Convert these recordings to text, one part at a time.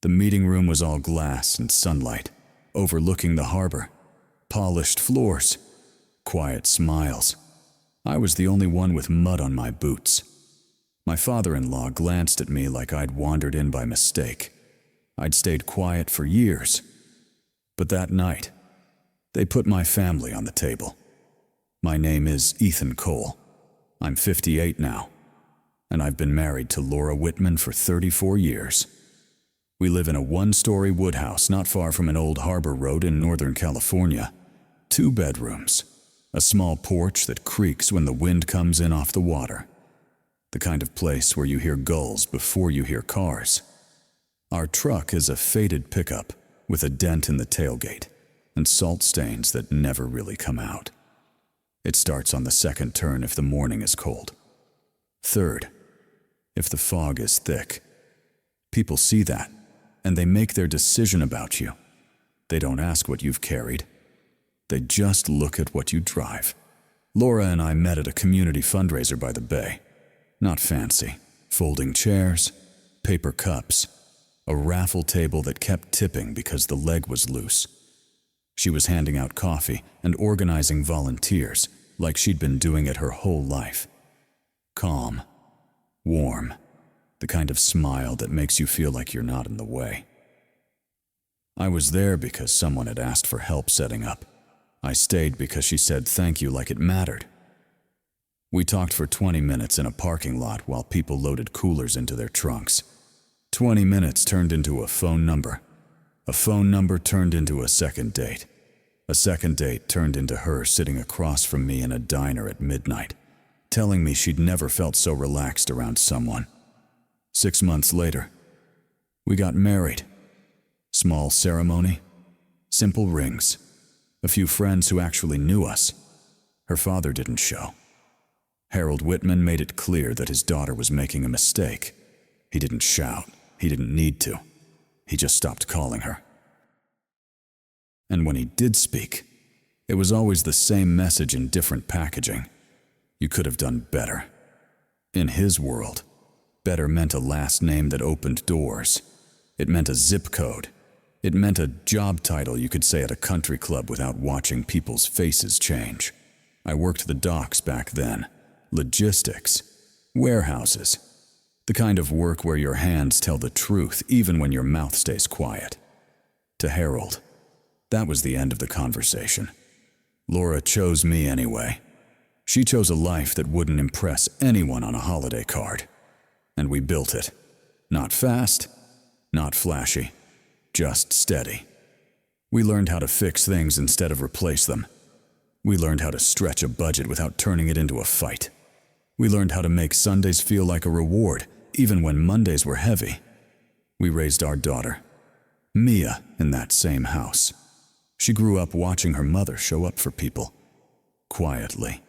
The meeting room was all glass and sunlight, overlooking the harbor. Polished floors, quiet smiles. I was the only one with mud on my boots. My father-in-law glanced at me like I'd wandered in by mistake. I'd stayed quiet for years. But that night, they put my family on the table. My name is Ethan Cole. I'm 58 now, and I've been married to Laura Whitman for 34 years. We live in a one-story wood house not far from an old harbor road in Northern California. 2 bedrooms, a small porch that creaks when the wind comes in off the water. The kind of place where you hear gulls before you hear cars. Our truck is a faded pickup with a dent in the tailgate and salt stains that never really come out. It starts on the second turn if the morning is cold. Third, if the fog is thick. People see that, and they make their decision about you. They don't ask what you've carried. They just look at what you drive. Laura and I met at a community fundraiser by the bay. Not fancy. Folding chairs, paper cups, a raffle table that kept tipping because the leg was loose. She was handing out coffee and organizing volunteers like she'd been doing it her whole life. Calm, warm, the kind of smile that makes you feel like you're not in the way. I was there because someone had asked for help setting up. I stayed because she said thank you like it mattered. We talked for 20 minutes in a parking lot while people loaded coolers into their trunks. 20 minutes turned into a phone number. A phone number turned into a second date. A second date turned into her sitting across from me in a diner at midnight, telling me she'd never felt so relaxed around someone. 6 months later, we got married. Small ceremony, simple rings, a few friends who actually knew us. Her father didn't show. Harold Whitman made it clear that his daughter was making a mistake. He didn't shout. He didn't need to. He just stopped calling her. And when he did speak, it was always the same message in different packaging. You could have done better. In his world, better meant a last name that opened doors. It meant a zip code. It meant a job title you could say at a country club without watching people's faces change. I worked the docks back then. Logistics. Warehouses. The kind of work where your hands tell the truth even when your mouth stays quiet. To Harold, that was the end of the conversation. Laura chose me anyway. She chose a life that wouldn't impress anyone on a holiday card. And we built it. Not fast, not flashy. Just steady. We learned how to fix things instead of replace them. We learned how to stretch a budget without turning it into a fight. We learned how to make Sundays feel like a reward, even when Mondays were heavy. We raised our daughter, Mia, in that same house. She grew up watching her mother show up for people. Quietly.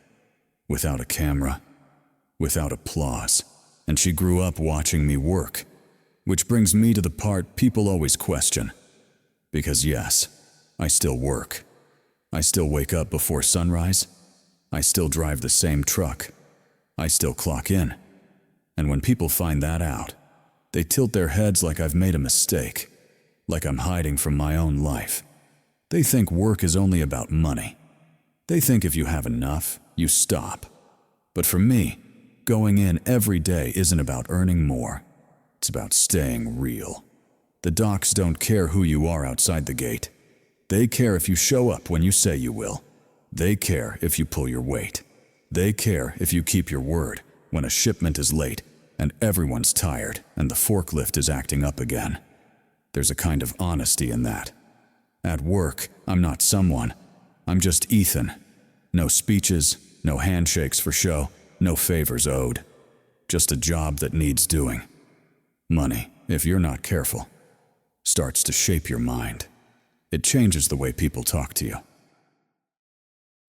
Without a camera. Without applause. And she grew up watching me work. Which brings me to the part people always question. Because yes, I still work. I still wake up before sunrise. I still drive the same truck. I still clock in. And when people find that out, they tilt their heads like I've made a mistake, like I'm hiding from my own life. They think work is only about money. They think if you have enough, you stop. But for me, going in every day isn't about earning more. It's about staying real. The docks don't care who you are outside the gate. They care if you show up when you say you will. They care if you pull your weight. They care if you keep your word when a shipment is late and everyone's tired and the forklift is acting up again. There's a kind of honesty in that. At work, I'm not someone. I'm just Ethan. No speeches, no handshakes for show, no favors owed. Just a job that needs doing. Money, if you're not careful, starts to shape your mind. It changes the way people talk to you.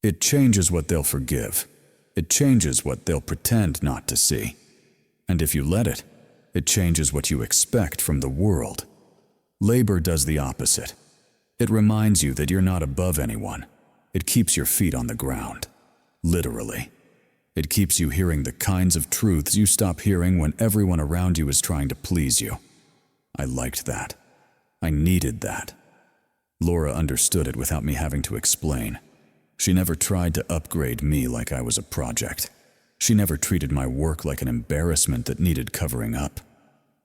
It changes what they'll forgive. It changes what they'll pretend not to see. And if you let it, it changes what you expect from the world. Labor does the opposite. It reminds you that you're not above anyone. It keeps your feet on the ground. Literally. It keeps you hearing the kinds of truths you stop hearing when everyone around you is trying to please you. I liked that. I needed that. Laura understood it without me having to explain. She never tried to upgrade me like I was a project. She never treated my work like an embarrassment that needed covering up.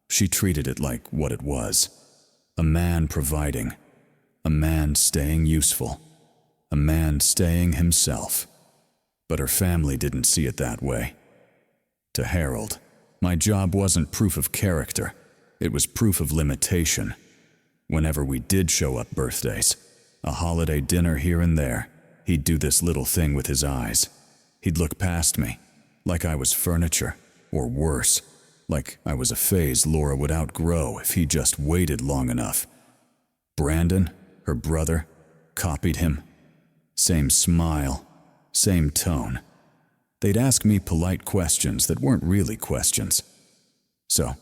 She treated it like what it was: a man providing, a man staying useful, a man staying himself. But her family didn't see it that way. To Harold, my job wasn't proof of character, it was proof of limitation. Whenever we did show up birthdays, a holiday dinner here and there, he'd do this little thing with his eyes. He'd look past me, like I was furniture, or worse, like I was a phase Laura would outgrow if he just waited long enough. Brandon, her brother, copied him. Same smile, same tone. They'd ask me polite questions that weren't really questions. So,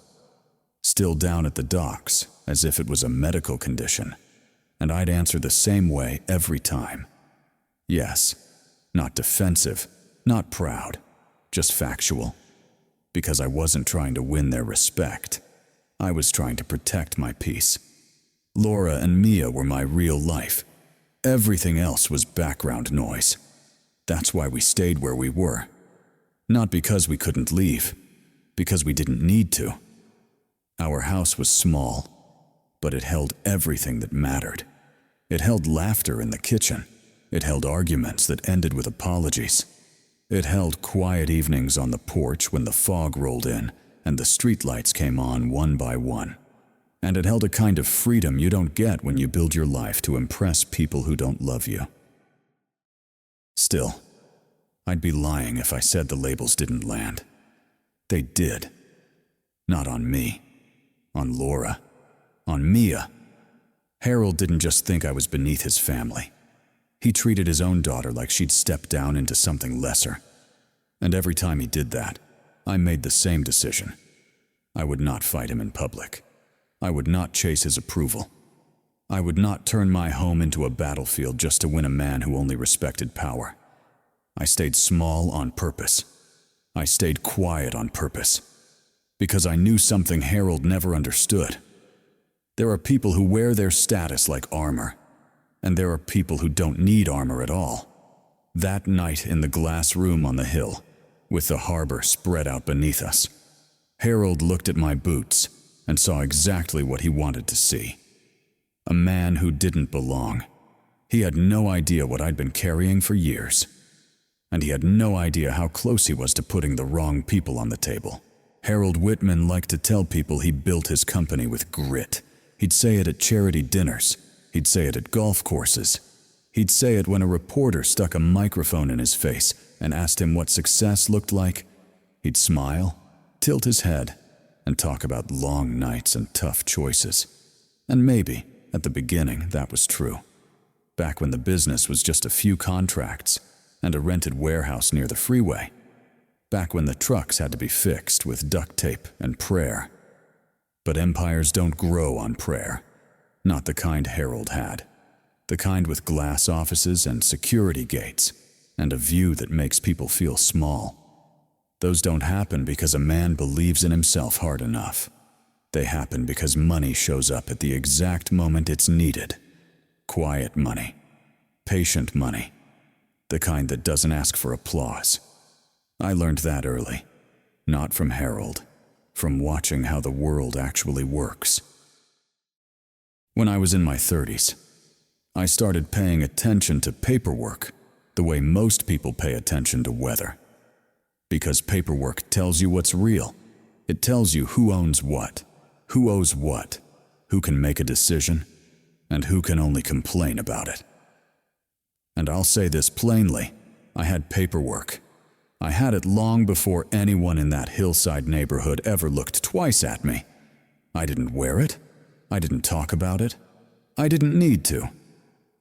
still down at the docks, as if it was a medical condition, and I'd answer the same way every time. Yes, not defensive, not proud, just factual. Because I wasn't trying to win their respect. I was trying to protect my peace. Laura and Mia were my real life. Everything else was background noise. That's why we stayed where we were. Not because we couldn't leave, because we didn't need to. Our house was small, but it held everything that mattered. It held laughter in the kitchen. It held arguments that ended with apologies. It held quiet evenings on the porch when the fog rolled in and the streetlights came on one by one. And it held a kind of freedom you don't get when you build your life to impress people who don't love you. Still, I'd be lying if I said the labels didn't land. They did. Not on me. On Laura. On Mia. Harold didn't just think I was beneath his family. He treated his own daughter like she'd stepped down into something lesser. And every time he did that, I made the same decision. I would not fight him in public. I would not chase his approval. I would not turn my home into a battlefield just to win a man who only respected power. I stayed small on purpose. I stayed quiet on purpose. Because I knew something Harold never understood. There are people who wear their status like armor, and there are people who don't need armor at all. That night in the glass room on the hill, with the harbor spread out beneath us, Harold looked at my boots and saw exactly what he wanted to see. A man who didn't belong. He had no idea what I'd been carrying for years. And he had no idea how close he was to putting the wrong people on the table. Harold Whitman liked to tell people he built his company with grit. He'd say it at charity dinners. He'd say it at golf courses. He'd say it when a reporter stuck a microphone in his face and asked him what success looked like. He'd smile, tilt his head, and talk about long nights and tough choices. And maybe, at the beginning, that was true. Back when the business was just a few contracts and a rented warehouse near the freeway. Back when the trucks had to be fixed with duct tape and prayer. But empires don't grow on prayer. Not the kind Harold had. The kind with glass offices and security gates, and a view that makes people feel small. Those don't happen because a man believes in himself hard enough. They happen because money shows up at the exact moment it's needed. Quiet money. Patient money. The kind that doesn't ask for applause. I learned that early. Not from Harold. From watching how the world actually works. When I was in my 30s, I started paying attention to paperwork the way most people pay attention to weather. Because paperwork tells you what's real. It tells you who owns what, who owes what, who can make a decision, and who can only complain about it. And I'll say this plainly, I had paperwork. I had it long before anyone in that hillside neighborhood ever looked twice at me. I didn't wear it. I didn't talk about it. I didn't need to.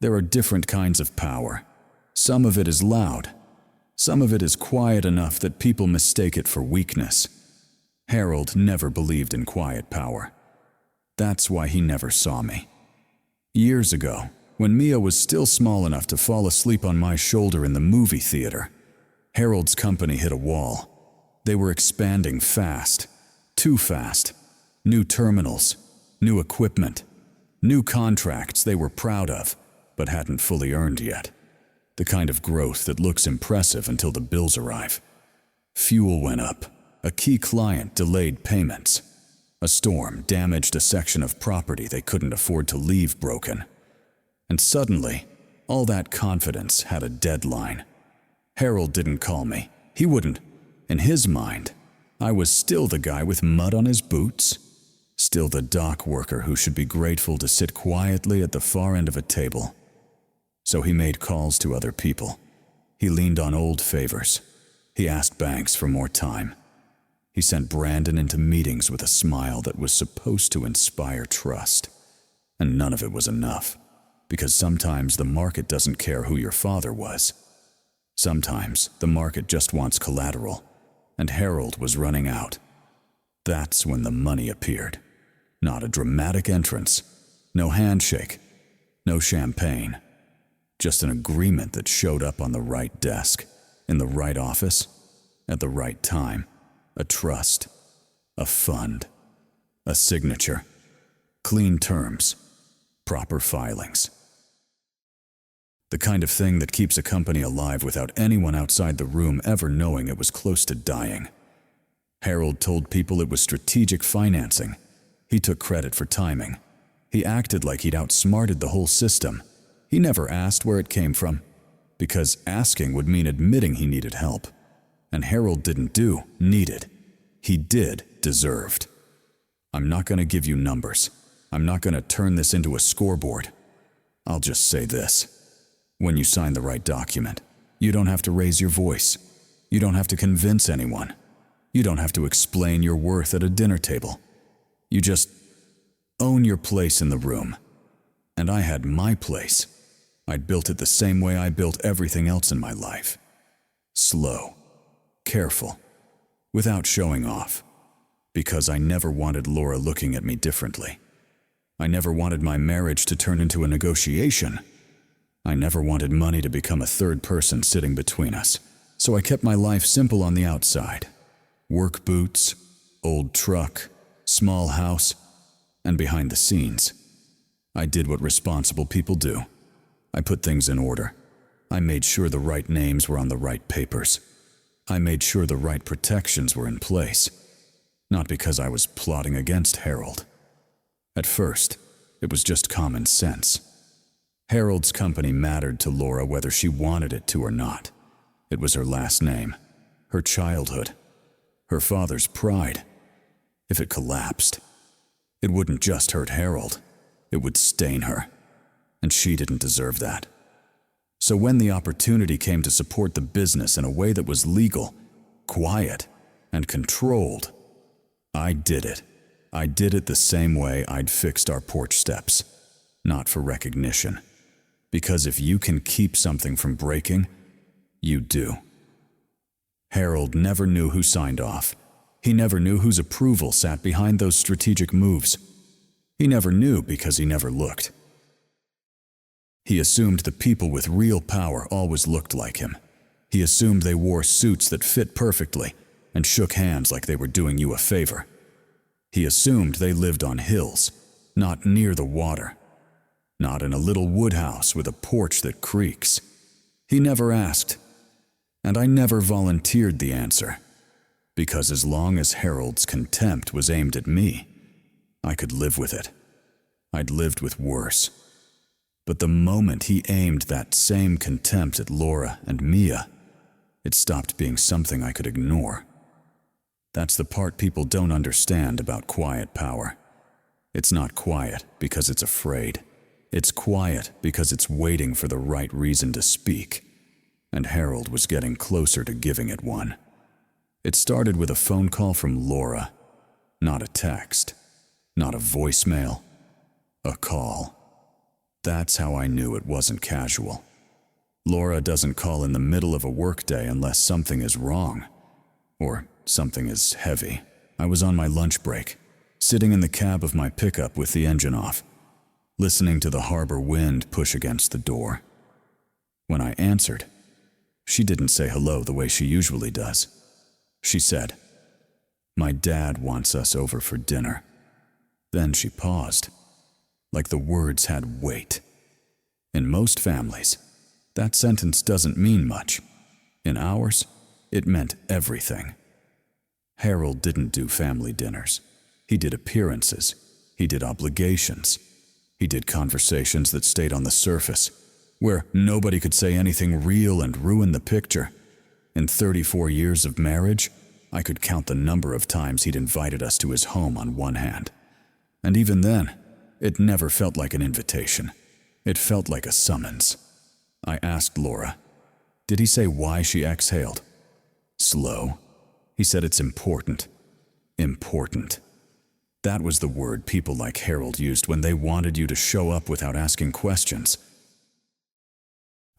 There are different kinds of power. Some of it is loud. Some of it is quiet enough that people mistake it for weakness. Harold never believed in quiet power. That's why he never saw me. Years ago, when Mia was still small enough to fall asleep on my shoulder in the movie theater, Harold's company hit a wall. They were expanding fast. Too fast. New terminals. New equipment. New contracts they were proud of, but hadn't fully earned yet. The kind of growth that looks impressive until the bills arrive. Fuel went up. A key client delayed payments. A storm damaged a section of property they couldn't afford to leave broken. And suddenly, all that confidence had a deadline. Harold didn't call me. He wouldn't. In his mind, I was still the guy with mud on his boots. Still the dock worker who should be grateful to sit quietly at the far end of a table. So he made calls to other people. He leaned on old favors. He asked banks for more time. He sent Brandon into meetings with a smile that was supposed to inspire trust. And none of it was enough, because sometimes the market doesn't care who your father was. Sometimes the market just wants collateral, and Harold was running out. That's when the money appeared. Not a dramatic entrance, no handshake, no champagne. Just an agreement that showed up on the right desk, in the right office, at the right time. A trust, a fund, a signature, clean terms, proper filings. The kind of thing that keeps a company alive without anyone outside the room ever knowing it was close to dying. Harold told people it was strategic financing. He took credit for timing. He acted like he'd outsmarted the whole system. He never asked where it came from, because asking would mean admitting he needed help. And Harold didn't do needed. He did deserved. I'm not going to give you numbers. I'm not going to turn this into a scoreboard. I'll just say this. When you sign the right document, you don't have to raise your voice. You don't have to convince anyone. You don't have to explain your worth at a dinner table. You just own your place in the room. And I had my place. I'd built it the same way I built everything else in my life. Slow. Careful, without showing off, because I never wanted Laura looking at me differently. I never wanted my marriage to turn into a negotiation. I never wanted money to become a third person sitting between us, so I kept my life simple on the outside. Work boots, old truck, small house, and behind the scenes. I did what responsible people do. I put things in order. I made sure the right names were on the right papers. I made sure the right protections were in place, not because I was plotting against Harold. At first, it was just common sense. Harold's company mattered to Laura whether she wanted it to or not. It was her last name, her childhood, her father's pride. If it collapsed, it wouldn't just hurt Harold, it would stain her, and she didn't deserve that. So when the opportunity came to support the business in a way that was legal, quiet, and controlled, I did it. I did it the same way I'd fixed our porch steps, not for recognition. Because if you can keep something from breaking, you do. Harold never knew who signed off. He never knew whose approval sat behind those strategic moves. He never knew because he never looked. He assumed the people with real power always looked like him. He assumed they wore suits that fit perfectly and shook hands like they were doing you a favor. He assumed they lived on hills, not near the water, not in a little wood house with a porch that creaks. He never asked, and I never volunteered the answer, because as long as Harold's contempt was aimed at me, I could live with it. I'd lived with worse. But the moment he aimed that same contempt at Laura and Mia, it stopped being something I could ignore. That's the part people don't understand about quiet power. It's not quiet because it's afraid. It's quiet because it's waiting for the right reason to speak. And Harold was getting closer to giving it one. It started with a phone call from Laura, not a text, not a voicemail, a call. That's how I knew it wasn't casual. Laura doesn't call in the middle of a workday unless something is wrong, or something is heavy. I was on my lunch break, sitting in the cab of my pickup with the engine off, listening to the harbor wind push against the door. When I answered, she didn't say hello the way she usually does. She said, "My dad wants us over for dinner." Then she paused. like the words had weight. In most families, that sentence doesn't mean much. In ours, it meant everything. Harold didn't do family dinners. He did appearances. He did obligations. He did conversations that stayed on the surface, where nobody could say anything real and ruin the picture. In 34 years of marriage, I could count the number of times he'd invited us to his home on one hand. And even then, it never felt like an invitation. It felt like a summons. I asked Laura, did he say why she exhaled? Slow. He said it's important. Important. That was the word people like Harold used when they wanted you to show up without asking questions.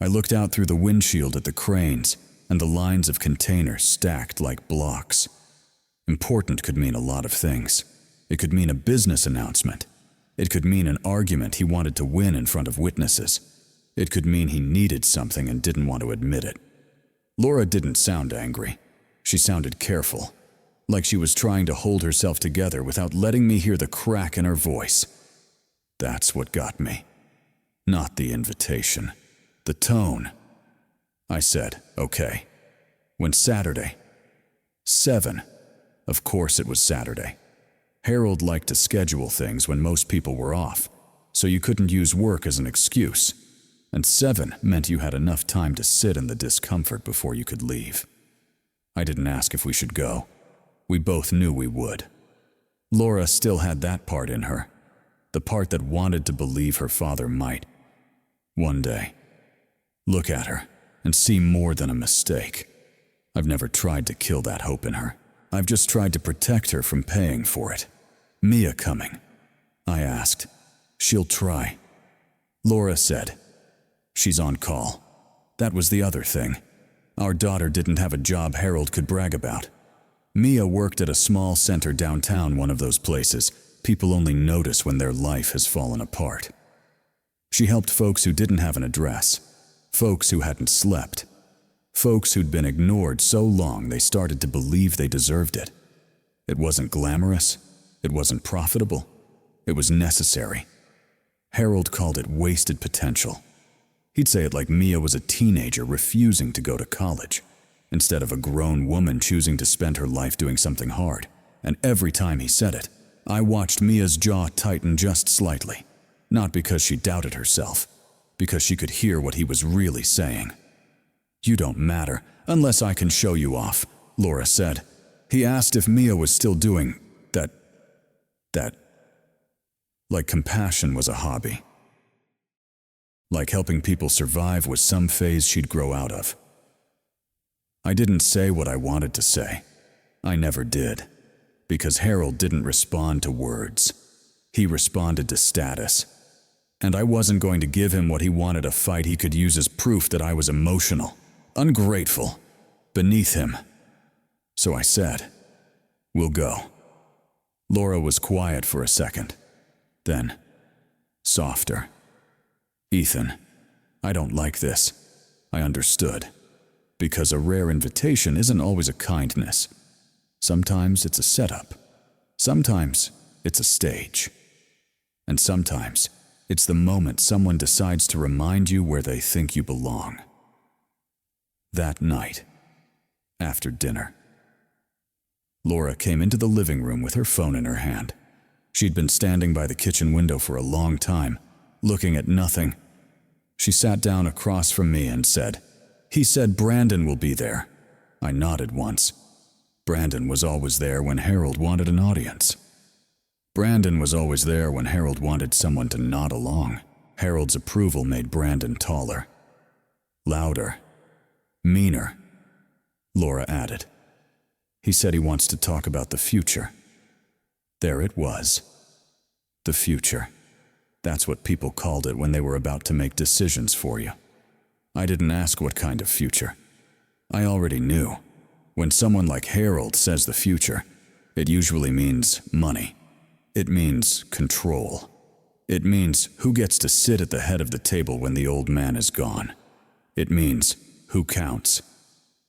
I looked out through the windshield at the cranes and the lines of containers stacked like blocks. Important could mean a lot of things. It could mean a business announcement. It could mean an argument he wanted to win in front of witnesses. It could mean he needed something and didn't want to admit it. Laura didn't sound angry. She sounded careful, like she was trying to hold herself together without letting me hear the crack in her voice. That's what got me. Not the invitation. The tone. I said, okay. When Saturday? 7. Of course it was Saturday. Harold liked to schedule things when most people were off, so you couldn't use work as an excuse. And 7 meant you had enough time to sit in the discomfort before you could leave. I didn't ask if we should go. We both knew we would. Laura still had that part in her, the part that wanted to believe her father might. One day, look at her and see more than a mistake. I've never tried to kill that hope in her. I've just tried to protect her from paying for it. Mia coming? I asked. She'll try. Laura said, she's on call. That was the other thing. Our daughter didn't have a job Harold could brag about. Mia worked at a small center downtown, one of those places people only notice when their life has fallen apart. She helped folks who didn't have an address, folks who hadn't slept, folks who'd been ignored so long they started to believe they deserved it. It wasn't glamorous, it wasn't profitable, it was necessary. Harold called it wasted potential. He'd say it like Mia was a teenager refusing to go to college, instead of a grown woman choosing to spend her life doing something hard. And every time he said it, I watched Mia's jaw tighten just slightly, not because she doubted herself, because she could hear what he was really saying. You don't matter unless I can show you off, Laura said. He asked if Mia was still doing that. Like compassion was a hobby. Like helping people survive was some phase she'd grow out of. I didn't say what I wanted to say. I never did, because Harold didn't respond to words. He responded to status. And I wasn't going to give him what he wanted, a fight he could use as proof that I was emotional, ungrateful, beneath him. So I said, we'll go. Laura was quiet for a second. Then, softer. Ethan, I don't like this. I understood. Because a rare invitation isn't always a kindness. Sometimes it's a setup. Sometimes it's a stage. And sometimes it's the moment someone decides to remind you where they think you belong. That night, after dinner, Laura came into the living room with her phone in her hand. She'd been standing by the kitchen window for a long time, looking at nothing. She sat down across from me and said, "He said Brandon will be there." I nodded once. Brandon was always there when Harold wanted an audience. Brandon was always there when Harold wanted someone to nod along. Harold's approval made Brandon taller, louder, meaner, Laura added. He said he wants to talk about the future. There it was. The future. That's what people called it when they were about to make decisions for you. I didn't ask what kind of future. I already knew. When someone like Harold says the future, it usually means money. It means control. It means who gets to sit at the head of the table when the old man is gone. It means who counts,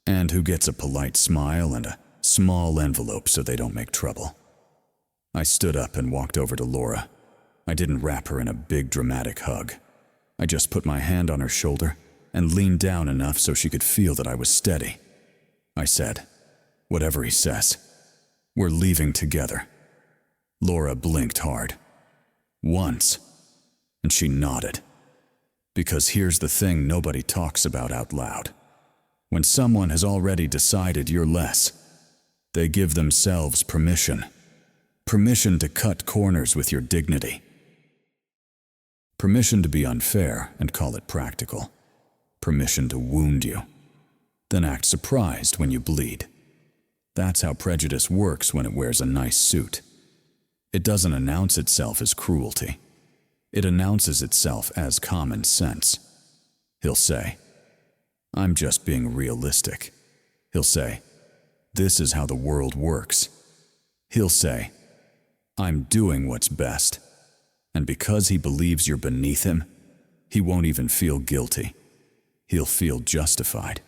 and who gets a polite smile and a small envelope so they don't make trouble. I stood up and walked over to Laura. I didn't wrap her in a big dramatic hug. I just put my hand on her shoulder and leaned down enough so she could feel that I was steady. I said, "Whatever he says, we're leaving together." Laura blinked hard. Once, and she nodded. Because here's the thing nobody talks about out loud. When someone has already decided you're less, they give themselves permission. Permission to cut corners with your dignity. Permission to be unfair and call it practical. Permission to wound you, then act surprised when you bleed. That's how prejudice works when it wears a nice suit. It doesn't announce itself as cruelty. It announces itself as common sense. He'll say, "I'm just being realistic." He'll say, "This is how the world works." He'll say, "I'm doing what's best." And because he believes you're beneath him, he won't even feel guilty. He'll feel justified.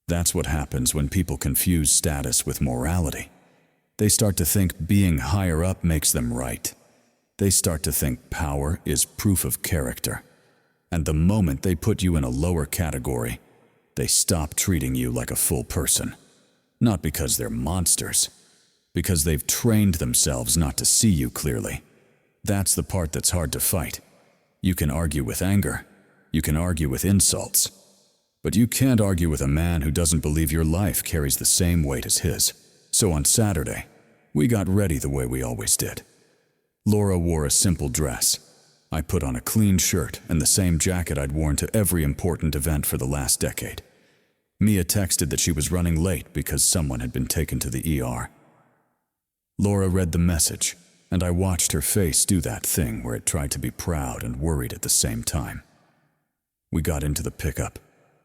That's what happens when people confuse status with morality. They start to think being higher up makes them right. They start to think power is proof of character. And the moment they put you in a lower category, they stop treating you like a full person. Not because they're monsters, because they've trained themselves not to see you clearly. That's the part that's hard to fight. You can argue with anger. You can argue with insults. But you can't argue with a man who doesn't believe your life carries the same weight as his. So on Saturday, we got ready the way we always did. Laura wore a simple dress. I put on a clean shirt and the same jacket I'd worn to every important event for the last decade. Mia texted that she was running late because someone had been taken to the ER. Laura read the message, and I watched her face do that thing where it tried to be proud and worried at the same time. We got into the pickup.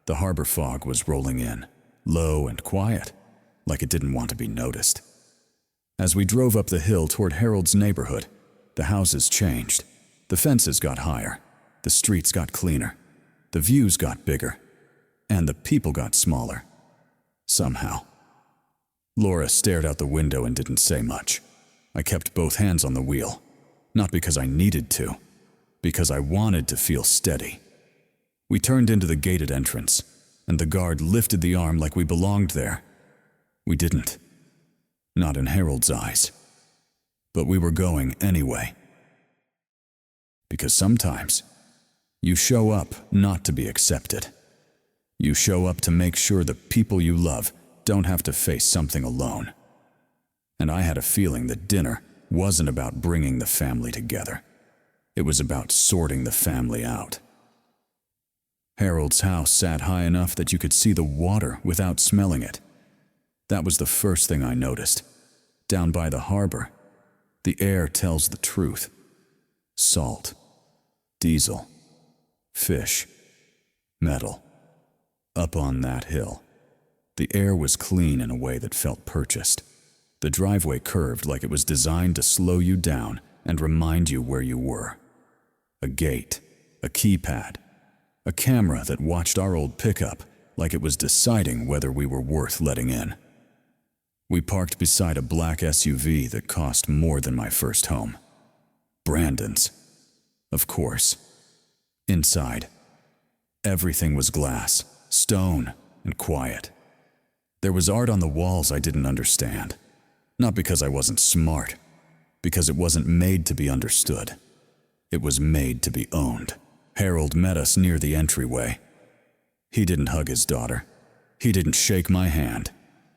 The harbor fog was rolling in, low and quiet, like it didn't want to be noticed. As we drove up the hill toward Harold's neighborhood, the houses changed. The fences got higher, the streets got cleaner, the views got bigger, and the people got smaller. Somehow. Laura stared out the window and didn't say much. I kept both hands on the wheel, not because I needed to, because I wanted to feel steady. We turned into the gated entrance, and the guard lifted the arm like we belonged there. We didn't. Not in Harold's eyes. But we were going anyway. Because sometimes, you show up not to be accepted. You show up to make sure the people you love don't have to face something alone. And I had a feeling that dinner wasn't about bringing the family together. It was about sorting the family out. Harold's house sat high enough that you could see the water without smelling it. That was the first thing I noticed. Down by the harbor, the air tells the truth. Salt, diesel, fish, metal. Up on that hill, the air was clean in a way that felt purchased. The driveway curved like it was designed to slow you down and remind you where you were. A gate, a keypad, a camera that watched our old pickup like it was deciding whether we were worth letting in. We parked beside a black SUV that cost more than my first home. Brandon's. Of course. Inside, everything was glass, stone, and quiet. There was art on the walls I didn't understand. Not because I wasn't smart, because it wasn't made to be understood. It was made to be owned. Harold met us near the entryway. He didn't hug his daughter. He didn't shake my hand.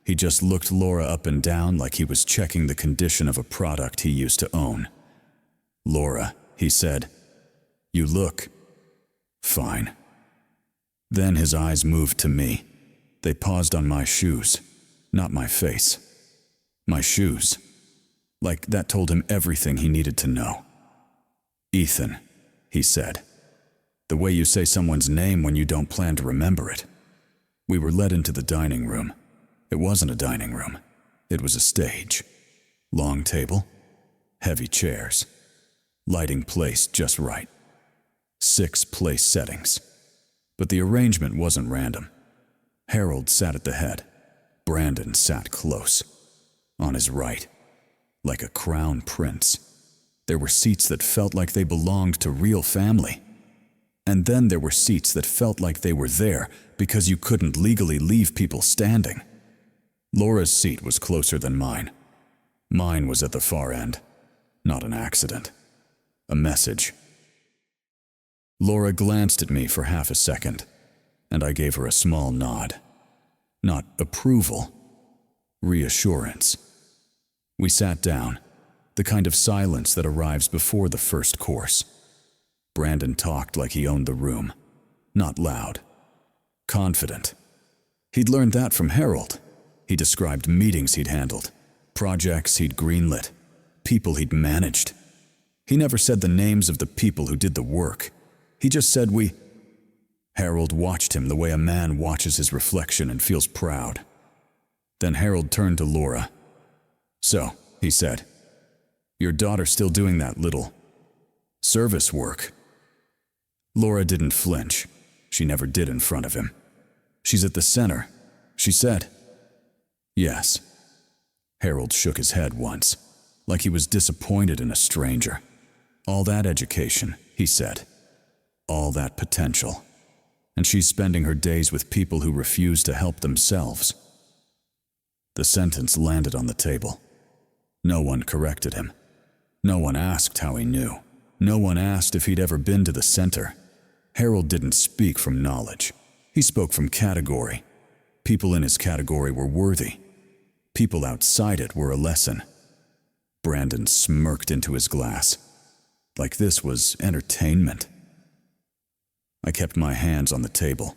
He just looked Laura up and down like he was checking the condition of a product he used to own. "Laura," he said, "you look fine." Then his eyes moved to me. They paused on my shoes, not my face. My shoes. Like that told him everything he needed to know. "Ethan," he said. "The way you say someone's name when you don't plan to remember it." We were led into the dining room. It wasn't a dining room. It was a stage. Long table, heavy chairs, lighting placed just right. 6 place settings. But the arrangement wasn't random. Harold sat at the head. Brandon sat close, on his right, like a crown prince. There were seats that felt like they belonged to real family. And then there were seats that felt like they were there because you couldn't legally leave people standing. Laura's seat was closer than mine. Mine was at the far end. Not an accident. A message. Laura glanced at me for half a second, and I gave her a small nod. Not approval. Reassurance. We sat down, the kind of silence that arrives before the first course. Brandon talked like he owned the room. Not loud. Confident. He'd learned that from Harold. He described meetings he'd handled, projects he'd greenlit, people he'd managed. He never said the names of the people who did the work. He just said we. Harold watched him the way a man watches his reflection and feels proud. Then Harold turned to Laura. "So," he said, "your daughter's still doing that little service work?" Laura didn't flinch. She never did in front of him. "She's at the center," she said. "Yes." Harold shook his head once, like he was disappointed in a stranger. "All that education," he said. "All that potential. And she's spending her days with people who refuse to help themselves." The sentence landed on the table. No one corrected him. No one asked how he knew. No one asked if he'd ever been to the center. Harold didn't speak from knowledge. He spoke from category. People in his category were worthy. People outside it were a lesson. Brandon smirked into his glass, like this was entertainment. I kept my hands on the table.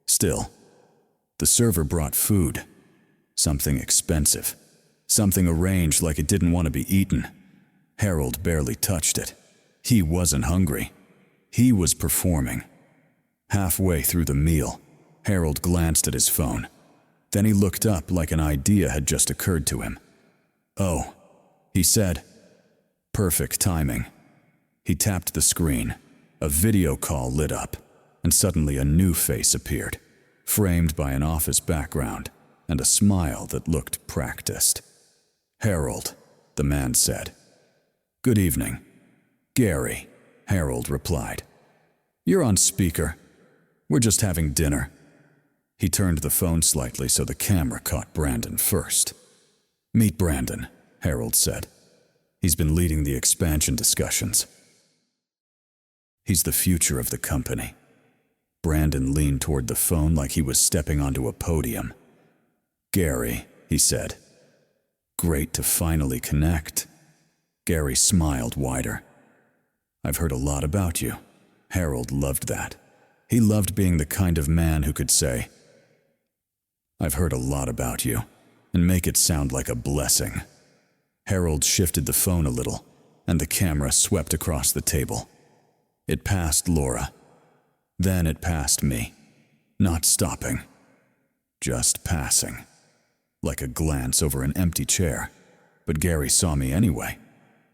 Still, the server brought food. Something expensive. Something arranged like it didn't want to be eaten. Harold barely touched it. He wasn't hungry. He was performing. Halfway through the meal, Harold glanced at his phone. Then he looked up like an idea had just occurred to him. "Oh," he said. Perfect timing. He tapped the screen. A video call lit up, and suddenly a new face appeared, framed by an office background and a smile that looked practiced. "Harold," the man said. "Good evening." "Gary," Harold replied. "You're on speaker. We're just having dinner." He turned the phone slightly so the camera caught Brandon first. "Meet Brandon," Harold said. "He's been leading the expansion discussions. He's the future of the company." Brandon leaned toward the phone like he was stepping onto a podium. "Gary," he said. "Great to finally connect." Gary smiled wider. "I've heard a lot about you." Harold loved that. He loved being the kind of man who could say, "I've heard a lot about you," and make it sound like a blessing. Harold shifted the phone a little, and the camera swept across the table. It passed Laura. Then it passed me. Not stopping. Just passing. Like a glance over an empty chair. But Gary saw me anyway.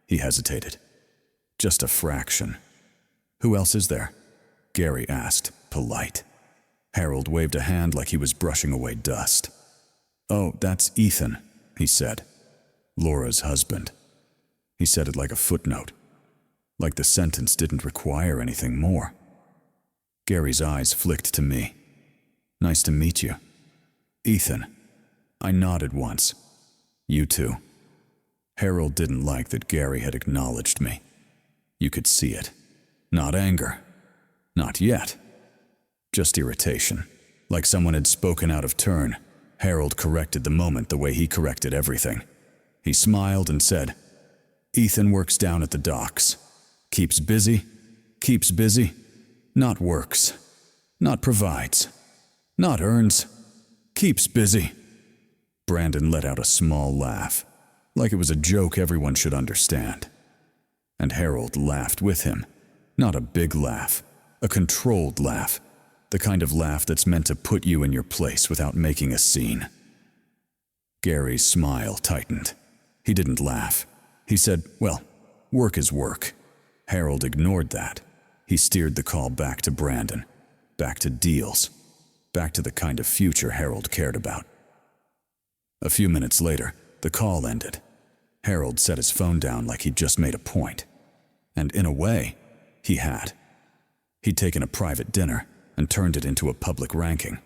He hesitated. "Just a fraction." "Who else is there?" Gary asked, polite. Harold waved a hand like he was brushing away dust. "Oh, that's Ethan," he said. "Laura's husband." He said it like a footnote. Like the sentence didn't require anything more. Gary's eyes flicked to me. "Nice to meet you." "Ethan." I nodded once. "You too." Harold didn't like that Gary had acknowledged me. You could see it. Not anger. Not yet. Just irritation. Like someone had spoken out of turn. Harold corrected the moment the way he corrected everything. He smiled and said, "Ethan works down at the docks. Keeps busy. Keeps busy. Not works. Not provides. Not earns. Keeps busy." Brandon let out a small laugh, like it was a joke everyone should understand. And Harold laughed with him. Not a big laugh, a controlled laugh, the kind of laugh that's meant to put you in your place without making a scene. Gary's smile tightened. He didn't laugh. He said, "Well, work is work." Harold ignored that. He steered the call back to Brandon, back to deals, back to the kind of future Harold cared about. A few minutes later, the call ended. Harold set his phone down like he'd just made a point. And in a way, he had. He'd taken a private dinner and turned it into a public ranking.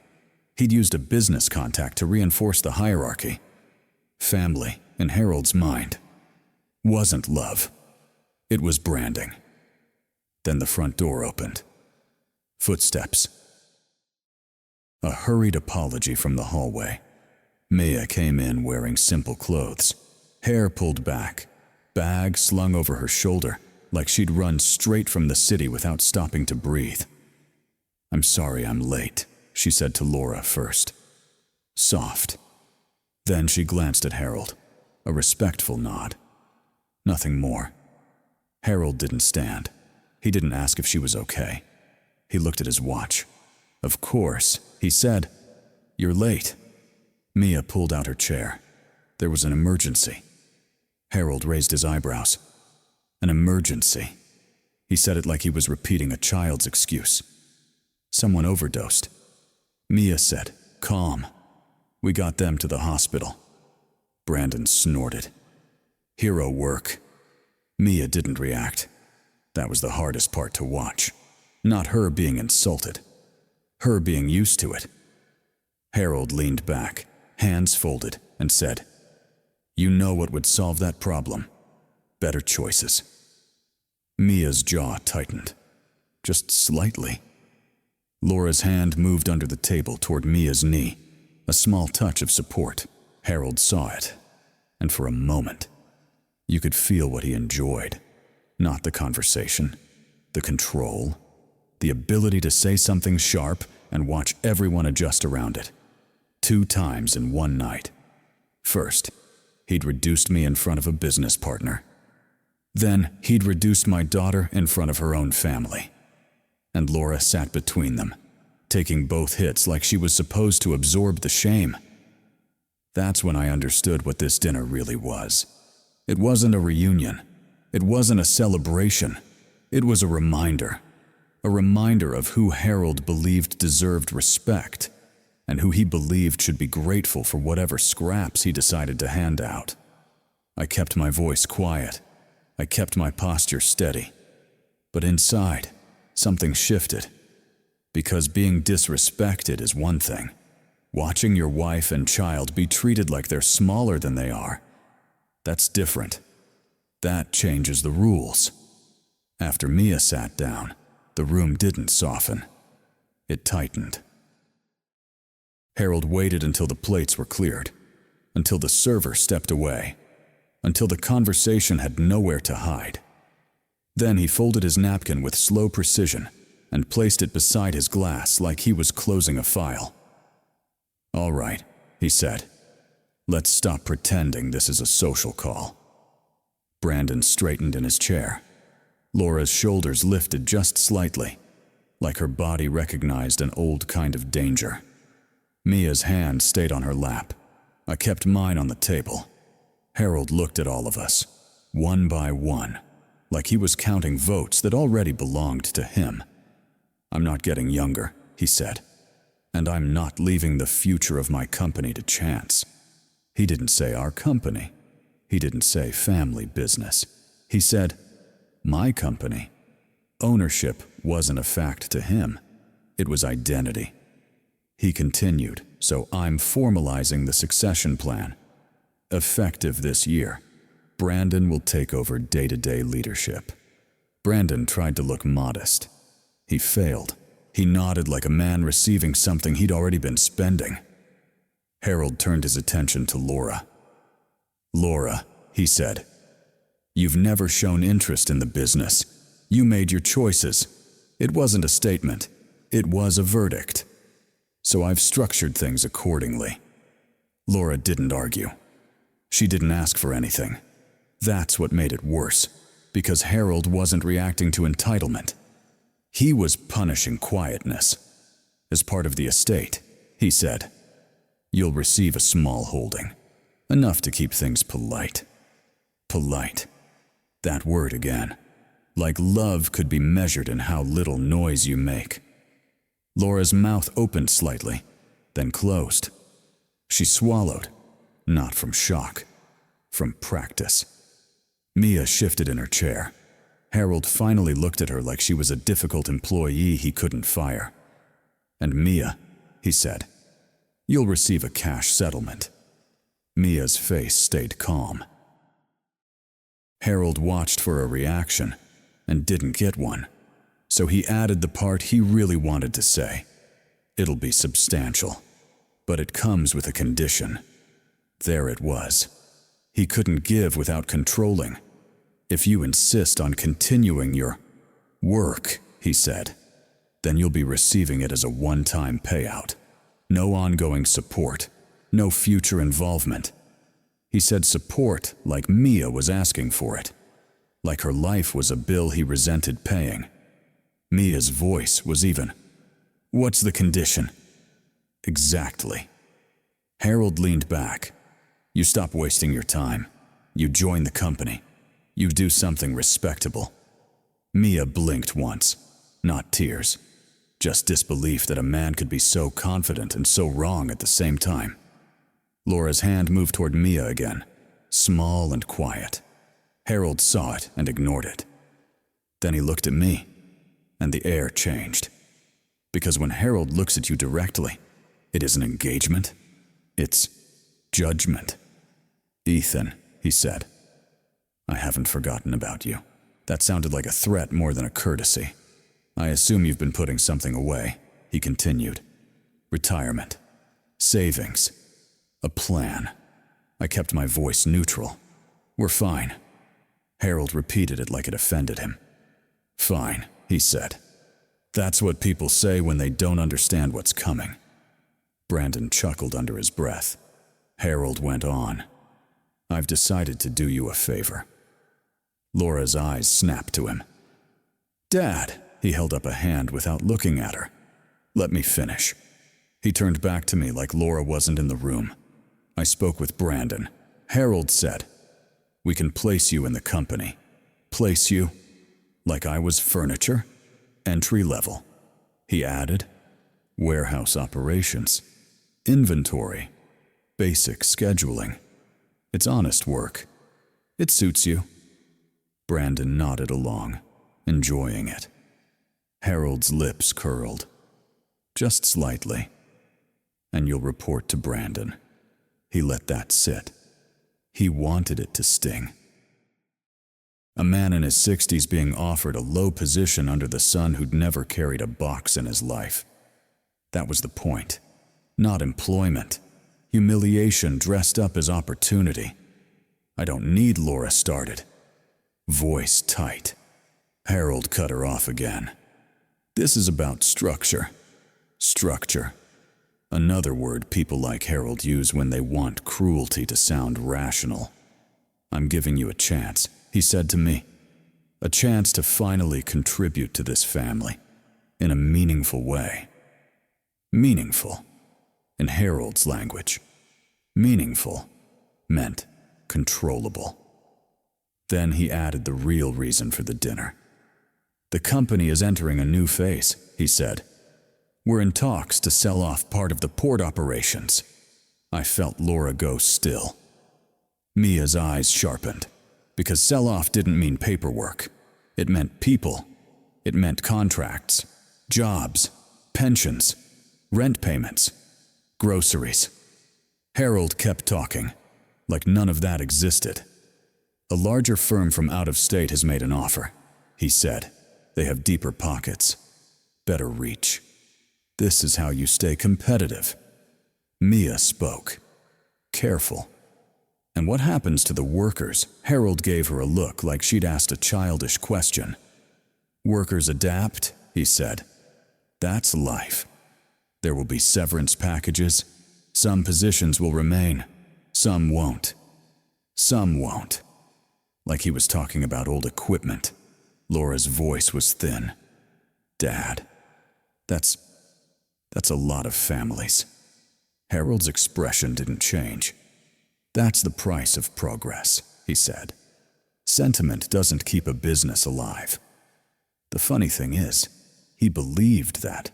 He'd used a business contact to reinforce the hierarchy. Family, in Harold's mind, wasn't love. It was branding. Then the front door opened. Footsteps. A hurried apology from the hallway. Mia came in wearing simple clothes, hair pulled back, bag slung over her shoulder like she'd run straight from the city without stopping to breathe. "I'm sorry I'm late," she said to Laura first. Soft. Then she glanced at Harold, a respectful nod. Nothing more. Harold didn't stand. He didn't ask if she was okay. He looked at his watch. "Of course," he said. "You're late." Mia pulled out her chair. There was an emergency. Harold raised his eyebrows. An emergency. He said it like he was repeating a child's excuse. "Someone overdosed." Mia said, calm. "We got them to the hospital." Brandon snorted. "Hero work." Mia didn't react. That was the hardest part to watch. Not her being insulted. Her being used to it. Harold leaned back, hands folded, and said, "You know what would solve that problem. Better choices." Mia's jaw tightened. Just slightly. Laura's hand moved under the table toward Mia's knee, a small touch of support. Harold saw it, and for a moment, you could feel what he enjoyed. Not the conversation, the control, the ability to say something sharp and watch everyone adjust around it. 2 times in one night. First, he'd reduced me in front of a business partner. Then, he'd reduced my daughter in front of her own family. And Laura sat between them, taking both hits like she was supposed to absorb the shame. That's when I understood what this dinner really was. It wasn't a reunion. It wasn't a celebration. It was a reminder. A reminder of who Harold believed deserved respect, and who he believed should be grateful for whatever scraps he decided to hand out. I kept my voice quiet. I kept my posture steady. But inside, something shifted. Because being disrespected is one thing. Watching your wife and child be treated like they're smaller than they are, that's different. That changes the rules. After Mia sat down, the room didn't soften. It tightened. Harold waited until the plates were cleared, until the server stepped away, until the conversation had nowhere to hide. Then he folded his napkin with slow precision and placed it beside his glass like he was closing a file. "All right," he said. "Let's stop pretending this is a social call." Brandon straightened in his chair. Laura's shoulders lifted just slightly, like her body recognized an old kind of danger. Mia's hand stayed on her lap. I kept mine on the table. Harold looked at all of us, one by one, like he was counting votes that already belonged to him. "I'm not getting younger," he said, "and I'm not leaving the future of my company to chance." He didn't say our company. He didn't say family business. He said, my company. Ownership wasn't a fact to him. It was identity. He continued, "So I'm formalizing the succession plan. Effective this year, Brandon will take over day-to-day leadership." Brandon tried to look modest. He failed. He nodded like a man receiving something he'd already been spending. Harold turned his attention to Laura. "Laura," he said, "you've never shown interest in the business. You made your choices. It wasn't a statement. It was a verdict. So I've structured things accordingly." Laura didn't argue. She didn't ask for anything. That's what made it worse, because Harold wasn't reacting to entitlement. He was punishing quietness. "As part of the estate," he said, "you'll receive a small holding. Enough to keep things polite." Polite. That word again. Like love could be measured in how little noise you make. Laura's mouth opened slightly, then closed. She swallowed, not from shock, from practice. Mia shifted in her chair. Harold finally looked at her like she was a difficult employee he couldn't fire. "And Mia," he said, "you'll receive a cash settlement." Mia's face stayed calm. Harold watched for a reaction and didn't get one, so he added the part he really wanted to say. "It'll be substantial, but it comes with a condition." There it was. He couldn't give without controlling. "If you insist on continuing your work," he said, "then you'll be receiving it as a one-time payout. No ongoing support, no future involvement." He said support like Mia was asking for it, like her life was a bill he resented paying. Mia's voice was even. "What's the condition?" "Exactly." Harold leaned back. "You stop wasting your time. You join the company. You do something respectable." Mia blinked once, not tears, just disbelief that a man could be so confident and so wrong at the same time. Laura's hand moved toward Mia again, small and quiet. Harold saw it and ignored it. Then he looked at me, and the air changed. Because when Harold looks at you directly, it isn't engagement, it's judgment. "Ethan," he said, "I haven't forgotten about you." That sounded like a threat more than a courtesy. "I assume you've been putting something away," he continued. "Retirement, savings, a plan." I kept my voice neutral. "We're fine." Harold repeated it like it offended him. "Fine," he said. "That's what people say when they don't understand what's coming." Brandon chuckled under his breath. Harold went on. "I've decided to do you a favor." Laura's eyes snapped to him. "Dad," he held up a hand without looking at her. "Let me finish." He turned back to me like Laura wasn't in the room. I spoke with Brandon. Harold said, "We can place you in the company." "Place you?" "Like I was furniture? Entry level." He added, "Warehouse operations, inventory, basic scheduling. It's honest work. It suits you." Brandon nodded along, enjoying it. Harold's lips curled, just slightly. "And you'll report to Brandon." He let that sit. He wanted it to sting. A man in his 60s being offered a low position under the sun who'd never carried a box in his life. That was the point. Not employment. Humiliation dressed up as opportunity. "I don't need," Laura started. Voice tight. Harold cut her off again. "This is about structure." Structure. Another word people like Harold use when they want cruelty to sound rational. "I'm giving you a chance," he said to me. "A chance to finally contribute to this family in a meaningful way." Meaningful. In Harold's language, meaningful meant controllable. Then he added the real reason for the dinner. "The company is entering a new phase," he said. "We're in talks to sell off part of the port operations." I felt Laura go still. Mia's eyes sharpened, because sell-off didn't mean paperwork. It meant people. It meant contracts, jobs, pensions, rent payments, groceries. Harold kept talking, like none of that existed. "A larger firm from out of state has made an offer," he said. "They have deeper pockets, better reach. This is how you stay competitive." Mia spoke. Careful. "And what happens to the workers?" Harold gave her a look like she'd asked a childish question. "Workers adapt," he said. "That's life. There will be severance packages. Some positions will remain. Some won't. Some won't." Like he was talking about old equipment. Laura's voice was thin. "Dad, that's a lot of families." Harold's expression didn't change. "That's the price of progress," he said. "Sentiment doesn't keep a business alive." The funny thing is, he believed that.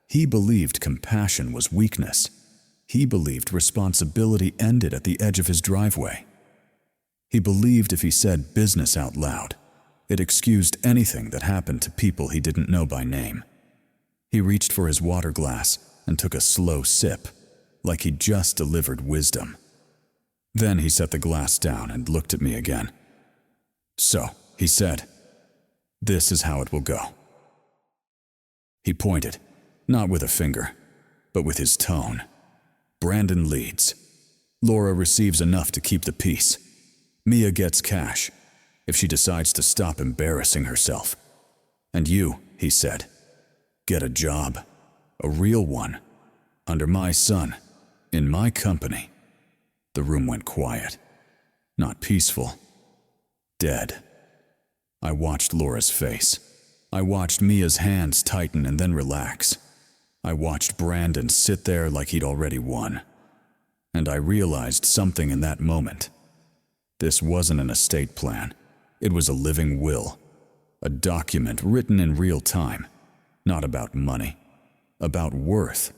He believed compassion was weakness. He believed responsibility ended at the edge of his driveway. He believed if he said business out loud, it excused anything that happened to people he didn't know by name. He reached for his water glass and took a slow sip, like he'd just delivered wisdom. Then he set the glass down and looked at me again. "So," he said, "this is how it will go." He pointed, not with a finger, but with his tone. "Brandon leads. Laura receives enough to keep the peace. Mia gets cash, if she decides to stop embarrassing herself. And you," he said, "get a job, a real one, under my sun, in my company." The room went quiet. Not peaceful. Dead. I watched Laura's face. I watched Mia's hands tighten and then relax. I watched Brandon sit there like he'd already won. And I realized something in that moment. This wasn't an estate plan. It was a living will. A document written in real time. Not about money. About worth.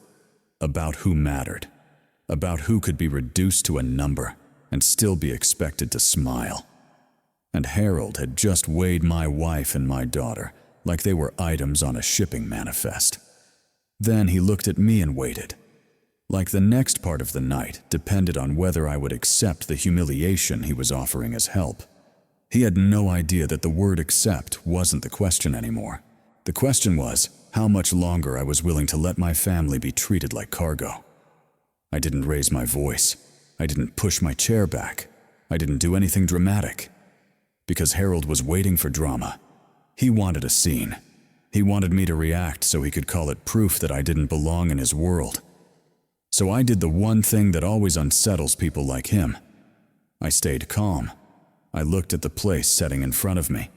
About who mattered. About who could be reduced to a number and still be expected to smile. And Harold had just weighed my wife and my daughter like they were items on a shipping manifest. Then he looked at me and waited. Like the next part of the night depended on whether I would accept the humiliation he was offering as help. He had no idea that the word accept wasn't the question anymore. The question was how much longer I was willing to let my family be treated like cargo. I didn't raise my voice. I didn't push my chair back. I didn't do anything dramatic. Because Harold was waiting for drama. He wanted a scene. He wanted me to react so he could call it proof that I didn't belong in his world. So I did the one thing that always unsettles people like him. I stayed calm. I looked at the place setting in front of me.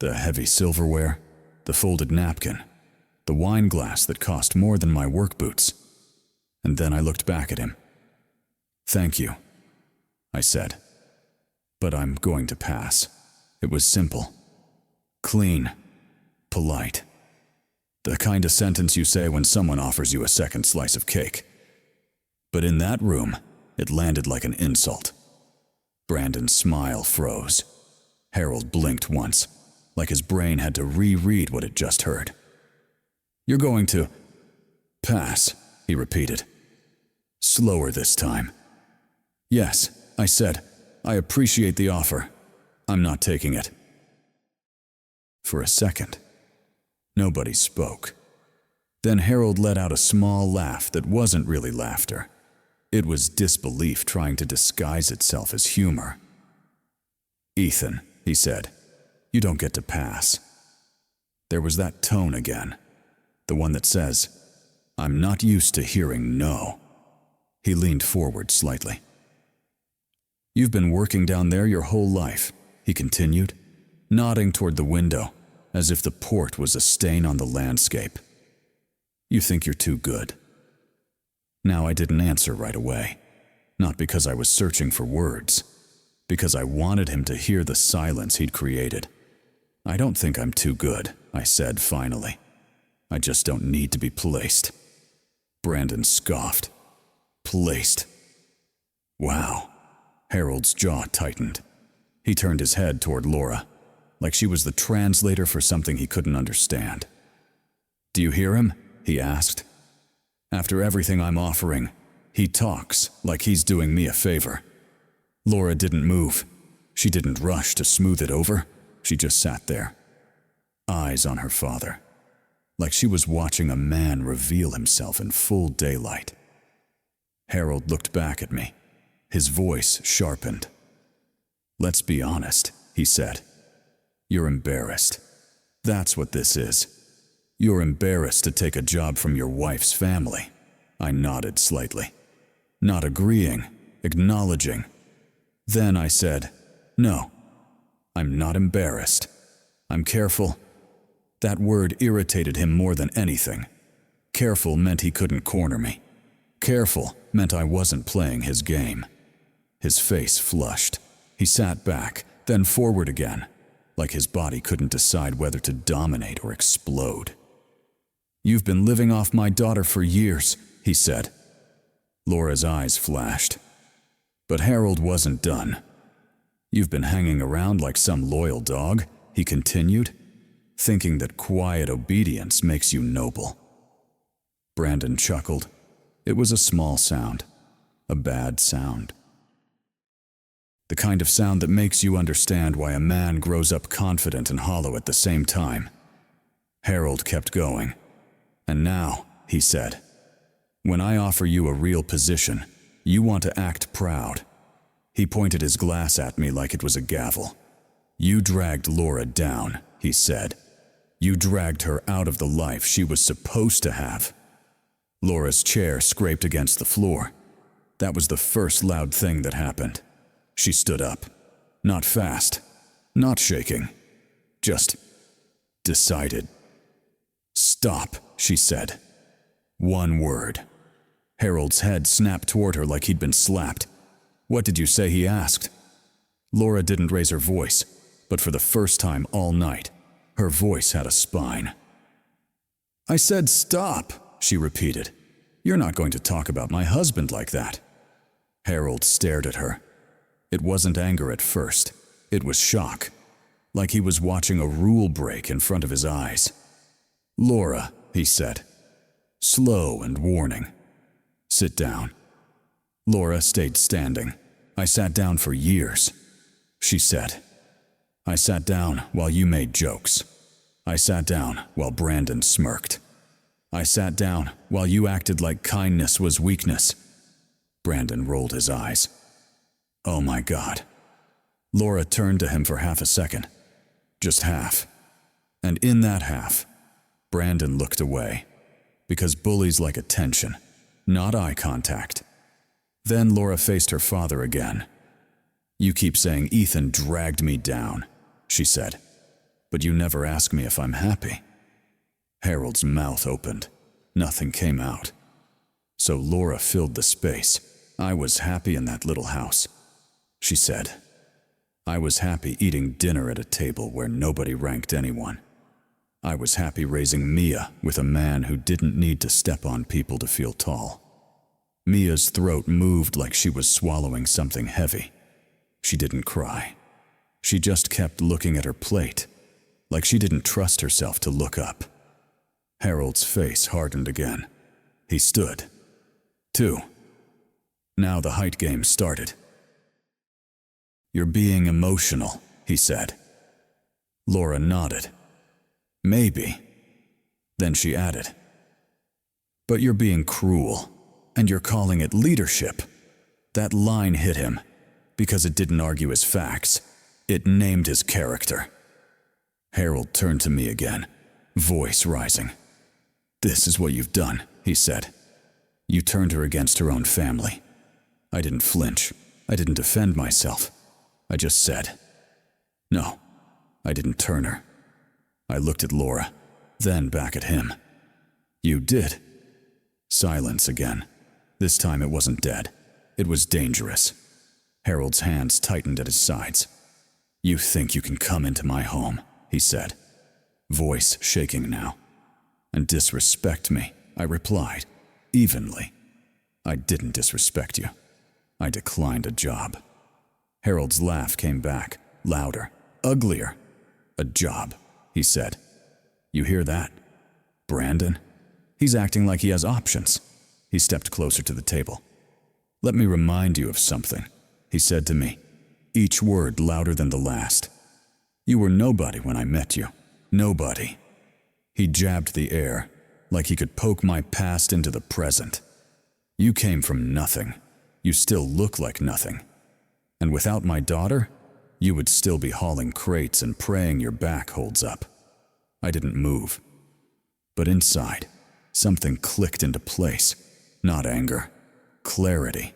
The heavy silverware, the folded napkin, the wine glass that cost more than my work boots. And then I looked back at him. "Thank you," I said. "But I'm going to pass." It was simple. Clean. Polite. The kind of sentence you say when someone offers you a second slice of cake. But in that room, it landed like an insult. Brandon's smile froze. Harold blinked once, like his brain had to reread what it just heard. "You're going to pass," he repeated. Slower this time. "Yes," I said. "I appreciate the offer. I'm not taking it." For a second, nobody spoke. Then Harold let out a small laugh that wasn't really laughter. It was disbelief trying to disguise itself as humor. "Ethan," he said, "you don't get to pass." There was that tone again, the one that says, "I'm not used to hearing no." He leaned forward slightly. "You've been working down there your whole life," he continued, nodding toward the window, as if the port was a stain on the landscape. "You think you're too good." Now I didn't answer right away, not because I was searching for words, because I wanted him to hear the silence he'd created. "I don't think I'm too good," I said finally. "I just don't need to be placed." Brandon scoffed. "Placed?" Wow. Harold's jaw tightened. He turned his head toward Laura, like she was the translator for something he couldn't understand. "Do you hear him?" he asked. "After everything I'm offering, he talks like he's doing me a favor." Laura didn't move. She didn't rush to smooth it over. She just sat there, eyes on her father, like she was watching a man reveal himself in full daylight. Harold looked back at me. His voice sharpened. "Let's be honest," he said. "You're embarrassed. That's what this is. You're embarrassed to take a job from your wife's family." I nodded slightly. Not agreeing, acknowledging. Then I said, "No, I'm not embarrassed. I'm careful." That word irritated him more than anything. Careful meant he couldn't corner me. Careful meant I wasn't playing his game. His face flushed. He sat back, then forward again, like his body couldn't decide whether to dominate or explode. "You've been living off my daughter for years," he said. Laura's eyes flashed. But Harold wasn't done. You've been hanging around like some loyal dog, he continued, thinking that quiet obedience makes you noble. Brandon chuckled. It was a small sound, a bad sound. The kind of sound that makes you understand why a man grows up confident and hollow at the same time. Harold kept going. And now, he said, when I offer you a real position, you want to act proud. He pointed his glass at me like it was a gavel. You dragged Laura down, he said. You dragged her out of the life she was supposed to have. Laura's chair scraped against the floor. That was the first loud thing that happened. She stood up. Not fast, not shaking. Just decided. Stop, she said. One word. Harold's head snapped toward her like he'd been slapped. What did you say? He asked. Laura didn't raise her voice, but for the first time all night, her voice had a spine. I said stop, she repeated. You're not going to talk about my husband like that. Harold stared at her. It wasn't anger at first. It was shock, like he was watching a rule break in front of his eyes. Laura, he said, slow and warning. Sit down. Laura stayed standing. I sat down for years, she said. I sat down while you made jokes. I sat down while Brandon smirked. I sat down while you acted like kindness was weakness. Brandon rolled his eyes. Oh my God. Laura turned to him for half a second. Just half. And in that half, Brandon looked away, because bullies like attention, not eye contact. Then Laura faced her father again. You keep saying Ethan dragged me down, she said, but you never ask me if I'm happy. Harold's mouth opened. Nothing came out. So Laura filled the space. I was happy in that little house, she said. I was happy eating dinner at a table where nobody ranked anyone. I was happy raising Mia with a man who didn't need to step on people to feel tall. Mia's throat moved like she was swallowing something heavy. She didn't cry. She just kept looking at her plate, like she didn't trust herself to look up. Harold's face hardened again. He stood. 2. Now the height game started. You're being emotional, he said. Laura nodded. Maybe. Then she added, but you're being cruel, and you're calling it leadership. That line hit him, because it didn't argue his facts. It named his character. Harold turned to me again, voice rising. This is what you've done, he said. You turned her against her own family. I didn't flinch. I didn't defend myself. I just said, no, I didn't turn her. I looked at Laura, then back at him. You did. Silence again. This time it wasn't dead. It was dangerous. Harold's hands tightened at his sides. You think you can come into my home, he said, voice shaking now. And disrespect me, I replied, evenly. I didn't disrespect you. I declined a job. Harold's laugh came back, louder, uglier. A job, he said. You hear that? Brandon? He's acting like he has options. He stepped closer to the table. Let me remind you of something, he said to me, each word louder than the last. You were nobody when I met you. Nobody. He jabbed the air, like he could poke my past into the present. You came from nothing. You still look like nothing. And without my daughter, you would still be hauling crates and praying your back holds up. I didn't move. But inside, something clicked into place. Not anger, clarity.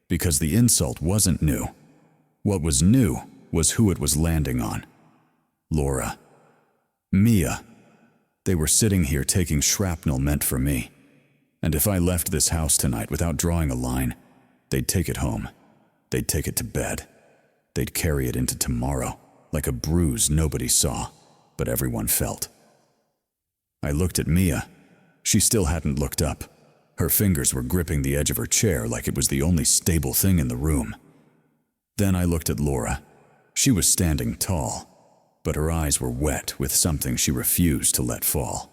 Because the insult wasn't new. What was new was who it was landing on. Laura. Mia. They were sitting here taking shrapnel meant for me. And if I left this house tonight without drawing a line, they'd take it home. They'd take it to bed. They'd carry it into tomorrow, like a bruise nobody saw, but everyone felt. I looked at Mia. She still hadn't looked up. Her fingers were gripping the edge of her chair like it was the only stable thing in the room. Then I looked at Laura. She was standing tall, but her eyes were wet with something she refused to let fall.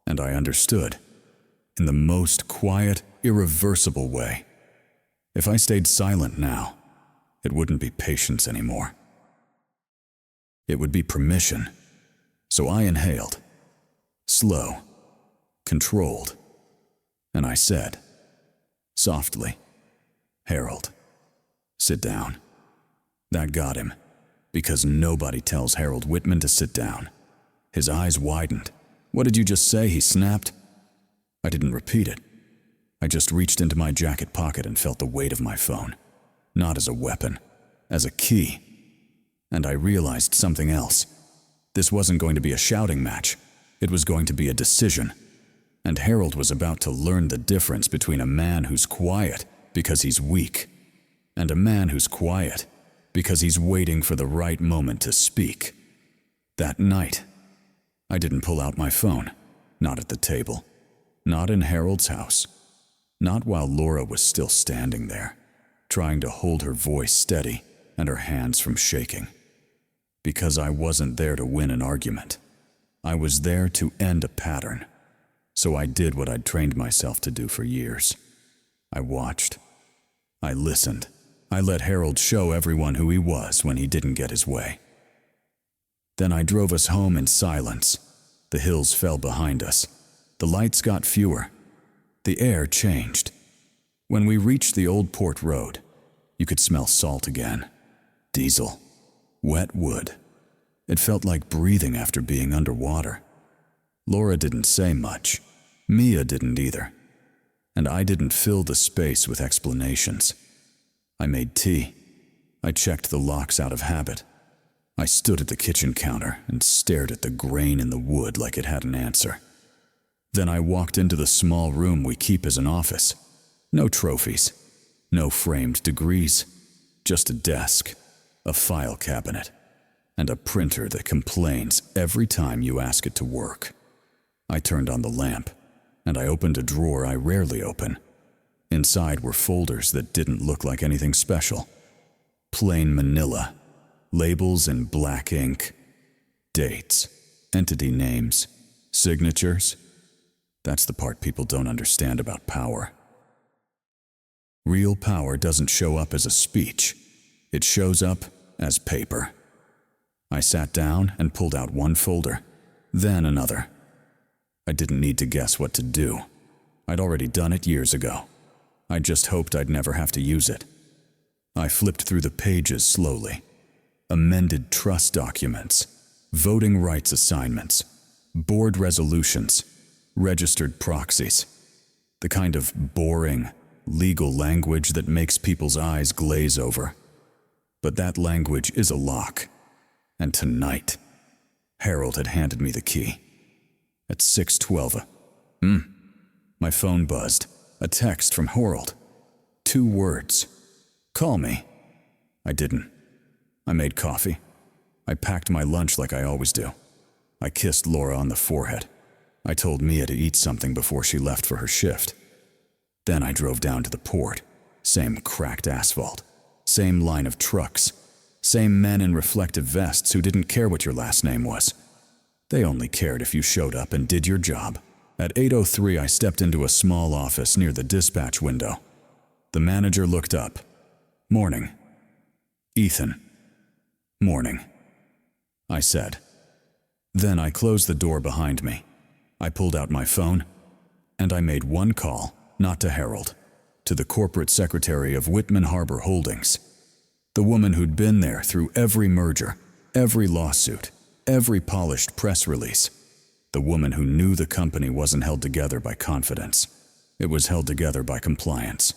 And I understood, in the most quiet, irreversible way. If I stayed silent now, it wouldn't be patience anymore. It would be permission. So I inhaled, slow, controlled, and I said, softly, "Harold, sit down." That got him, because nobody tells Harold Whitman to sit down. His eyes widened. "What did you just say?" he snapped. I didn't repeat it. I just reached into my jacket pocket and felt the weight of my phone, not as a weapon, as a key. And I realized something else. This wasn't going to be a shouting match. It was going to be a decision. And Harold was about to learn the difference between a man who's quiet because he's weak, and a man who's quiet because he's waiting for the right moment to speak. That night, I didn't pull out my phone, not at the table, not in Harold's house, not while Laura was still standing there, trying to hold her voice steady and her hands from shaking. Because I wasn't there to win an argument. I was there to end a pattern. So I did what I'd trained myself to do for years. I watched. I listened. I let Harold show everyone who he was when he didn't get his way. Then I drove us home in silence. The hills fell behind us. The lights got fewer. The air changed. When we reached the old port road, you could smell salt again. Diesel. Wet wood. It felt like breathing after being underwater. Laura didn't say much. Mia didn't either. And I didn't fill the space with explanations. I made tea. I checked the locks out of habit. I stood at the kitchen counter and stared at the grain in the wood like it had an answer. Then I walked into the small room we keep as an office. No trophies. No framed degrees. Just a desk, a file cabinet, and a printer that complains every time you ask it to work. I turned on the lamp, and I opened a drawer I rarely open. Inside were folders that didn't look like anything special. Plain manila, labels in black ink, dates, entity names, signatures. That's the part people don't understand about power. Real power doesn't show up as a speech. It shows up as paper. I sat down and pulled out one folder, then another. I didn't need to guess what to do. I'd already done it years ago. I just hoped I'd never have to use it. I flipped through the pages slowly. Amended trust documents, voting rights assignments, board resolutions, registered proxies. The kind of boring, legal language that makes people's eyes glaze over. But that language is a lock. And tonight, Harold had handed me the key. At 6:12, my phone buzzed. A text from Harold. 2 words. "Call me." I didn't. I made coffee. I packed my lunch like I always do. I kissed Laura on the forehead. I told Mia to eat something before she left for her shift. Then I drove down to the port. Same cracked asphalt. Same line of trucks. Same men in reflective vests who didn't care what your last name was. They only cared if you showed up and did your job. At 8:03, I stepped into a small office near the dispatch window. The manager looked up. "Morning." "Ethan." "Morning," I said. Then I closed the door behind me. I pulled out my phone, and I made one call, not to Harold, to the corporate secretary of Whitman Harbor Holdings. The woman who'd been there through every merger, every lawsuit, every polished press release. The woman who knew the company wasn't held together by confidence. It was held together by compliance.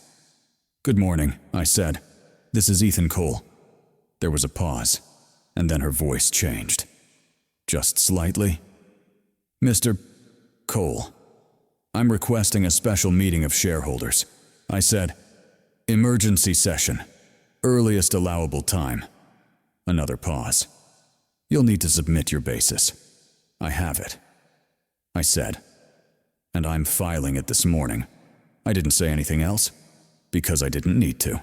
"Good morning," I said. "This is Ethan Cole." There was a pause, and then her voice changed. Just slightly. "Mr. Cole, I'm requesting a special meeting of shareholders." I said. "Emergency session. Earliest allowable time." Another pause. "You'll need to submit your basis." "I have it," I said. "And I'm filing it this morning." I didn't say anything else, because I didn't need to.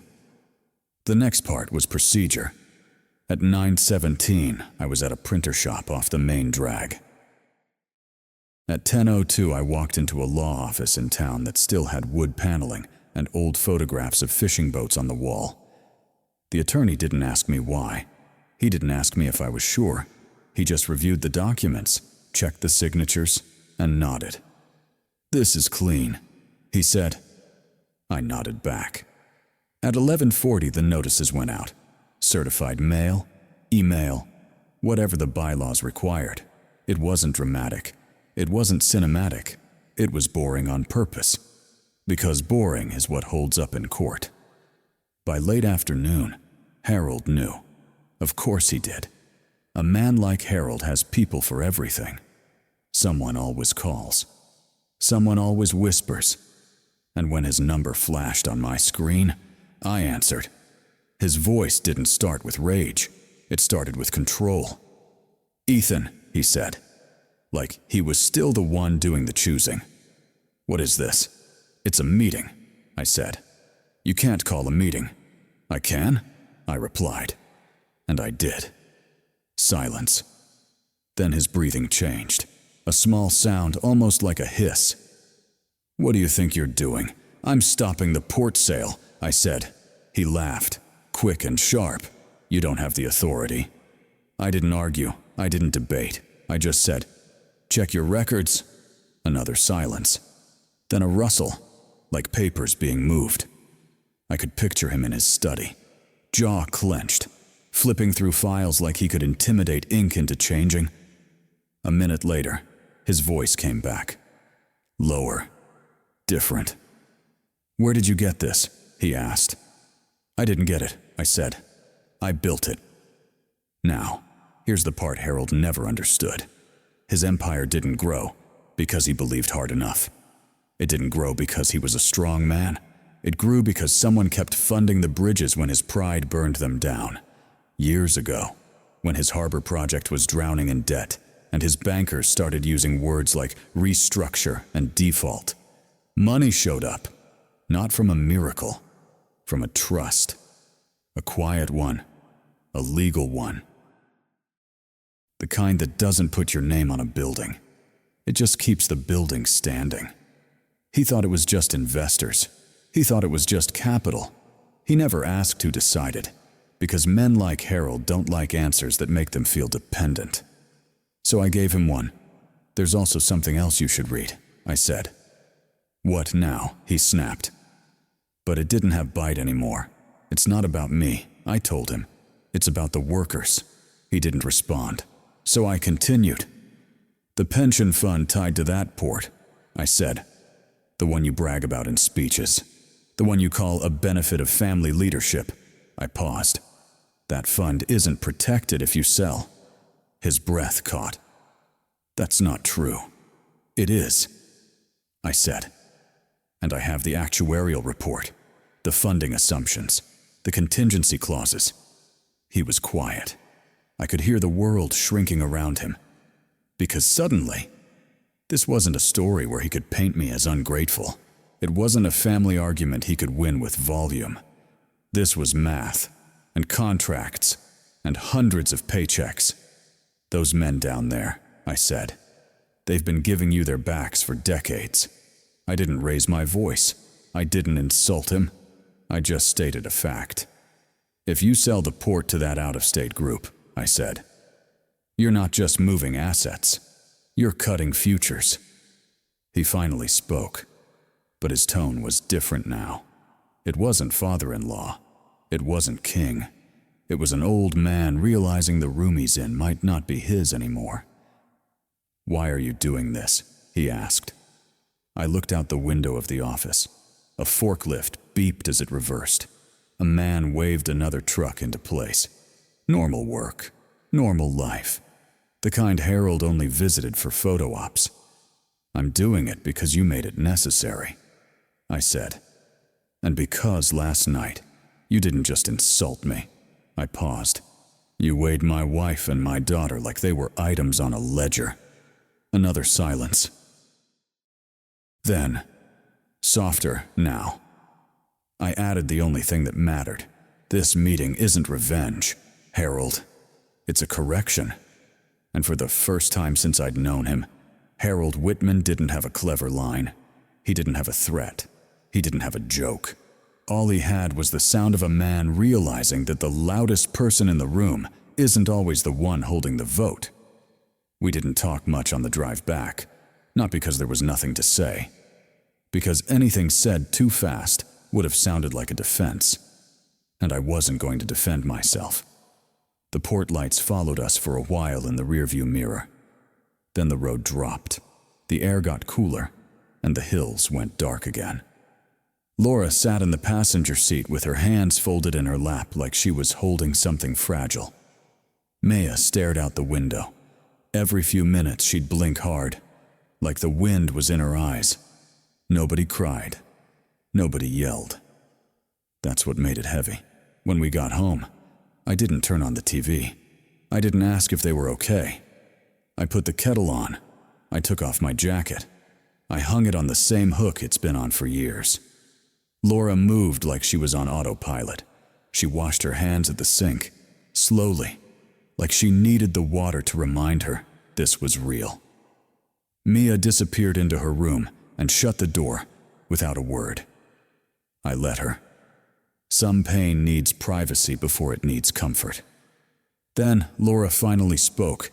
The next part was procedure. At 9:17, I was at a printer shop off the main drag. At 10:02, I walked into a law office in town that still had wood paneling and old photographs of fishing boats on the wall. The attorney didn't ask me why. He didn't ask me if I was sure. He just reviewed the documents, checked the signatures, and nodded. "This is clean," he said. I nodded back. At 11:40, the notices went out. Certified mail, email, whatever the bylaws required. It wasn't dramatic. It wasn't cinematic. It was boring on purpose. Because boring is what holds up in court. By late afternoon, Harold knew. Of course he did. A man like Harold has people for everything. Someone always calls. Someone always whispers. And when his number flashed on my screen, I answered. His voice didn't start with rage. It started with control. "Ethan," he said, like he was still the one doing the choosing. "What is this?" "It's a meeting," I said. "You can't call a meeting." "I can," I replied. And I did. Silence. Then his breathing changed. A small sound, almost like a hiss. "What do you think you're doing?" "I'm stopping the port sale," I said. He laughed, quick and sharp. "You don't have the authority." I didn't argue. I didn't debate. I just said, "Check your records." Another silence. Then a rustle, like papers being moved. I could picture him in his study, jaw clenched, flipping through files like he could intimidate ink into changing. A minute later, his voice came back. Lower. Different. "Where did you get this?" he asked. "I didn't get it," I said. "I built it." Now, here's the part Harold never understood. His empire didn't grow because he believed hard enough. It didn't grow because he was a strong man. It grew because someone kept funding the bridges when his pride burned them down. Years ago, when his harbor project was drowning in debt, and his bankers started using words like restructure and default. Money showed up, not from a miracle, from a trust. A quiet one, a legal one. The kind that doesn't put your name on a building. It just keeps the building standing. He thought it was just investors. He thought it was just capital. He never asked who decided, because men like Harold don't like answers that make them feel dependent. So I gave him one. "There's also something else you should read," I said. "What now?" he snapped. But it didn't have bite anymore. "It's not about me," I told him. "It's about the workers." He didn't respond. So I continued. "The pension fund tied to that port," I said. "The one you brag about in speeches. The one you call a benefit of family leadership." I paused. "That fund isn't protected if you sell." His breath caught. "That's not true." "It is," I said. "And I have the actuarial report, the funding assumptions, the contingency clauses." He was quiet. I could hear the world shrinking around him. Because suddenly, this wasn't a story where he could paint me as ungrateful. It wasn't a family argument he could win with volume. This was math, and contracts, and hundreds of paychecks. "Those men down there," I said. "They've been giving you their backs for decades." I didn't raise my voice. I didn't insult him. I just stated a fact. "If you sell the port to that out-of-state group," I said, "you're not just moving assets. You're cutting futures." He finally spoke, but his tone was different now. It wasn't father-in-law. It wasn't king. It was an old man realizing the room he's in might not be his anymore. "Why are you doing this?" he asked. I looked out the window of the office. A forklift beeped as it reversed. A man waved another truck into place. Normal work. Normal life. The kind Harold only visited for photo ops. "I'm doing it because you made it necessary," I said. "And because last night, you didn't just insult me." I paused. "You weighed my wife and my daughter like they were items on a ledger." Another silence. Then, softer now, I added the only thing that mattered. "This meeting isn't revenge. Harold. It's a correction. And for the first time since I'd known him, Harold Whitman didn't have a clever line. He didn't have a threat. He didn't have a joke. All he had was the sound of a man realizing that the loudest person in the room isn't always the one holding the vote. We didn't talk much on the drive back, not because there was nothing to say, because anything said too fast would have sounded like a defense, and I wasn't going to defend myself. The port lights followed us for a while in the rearview mirror. Then the road dropped, the air got cooler, and the hills went dark again. Laura sat in the passenger seat with her hands folded in her lap like she was holding something fragile. Maya stared out the window. Every few minutes she'd blink hard, like the wind was in her eyes. Nobody cried. Nobody yelled. That's what made it heavy. When we got home, I didn't turn on the TV. I didn't ask if they were okay. I put the kettle on. I took off my jacket. I hung it on the same hook it's been on for years. Laura moved like she was on autopilot. She washed her hands at the sink, slowly, like she needed the water to remind her this was real. Mia disappeared into her room and shut the door without a word. I let her. Some pain needs privacy before it needs comfort. Then Laura finally spoke.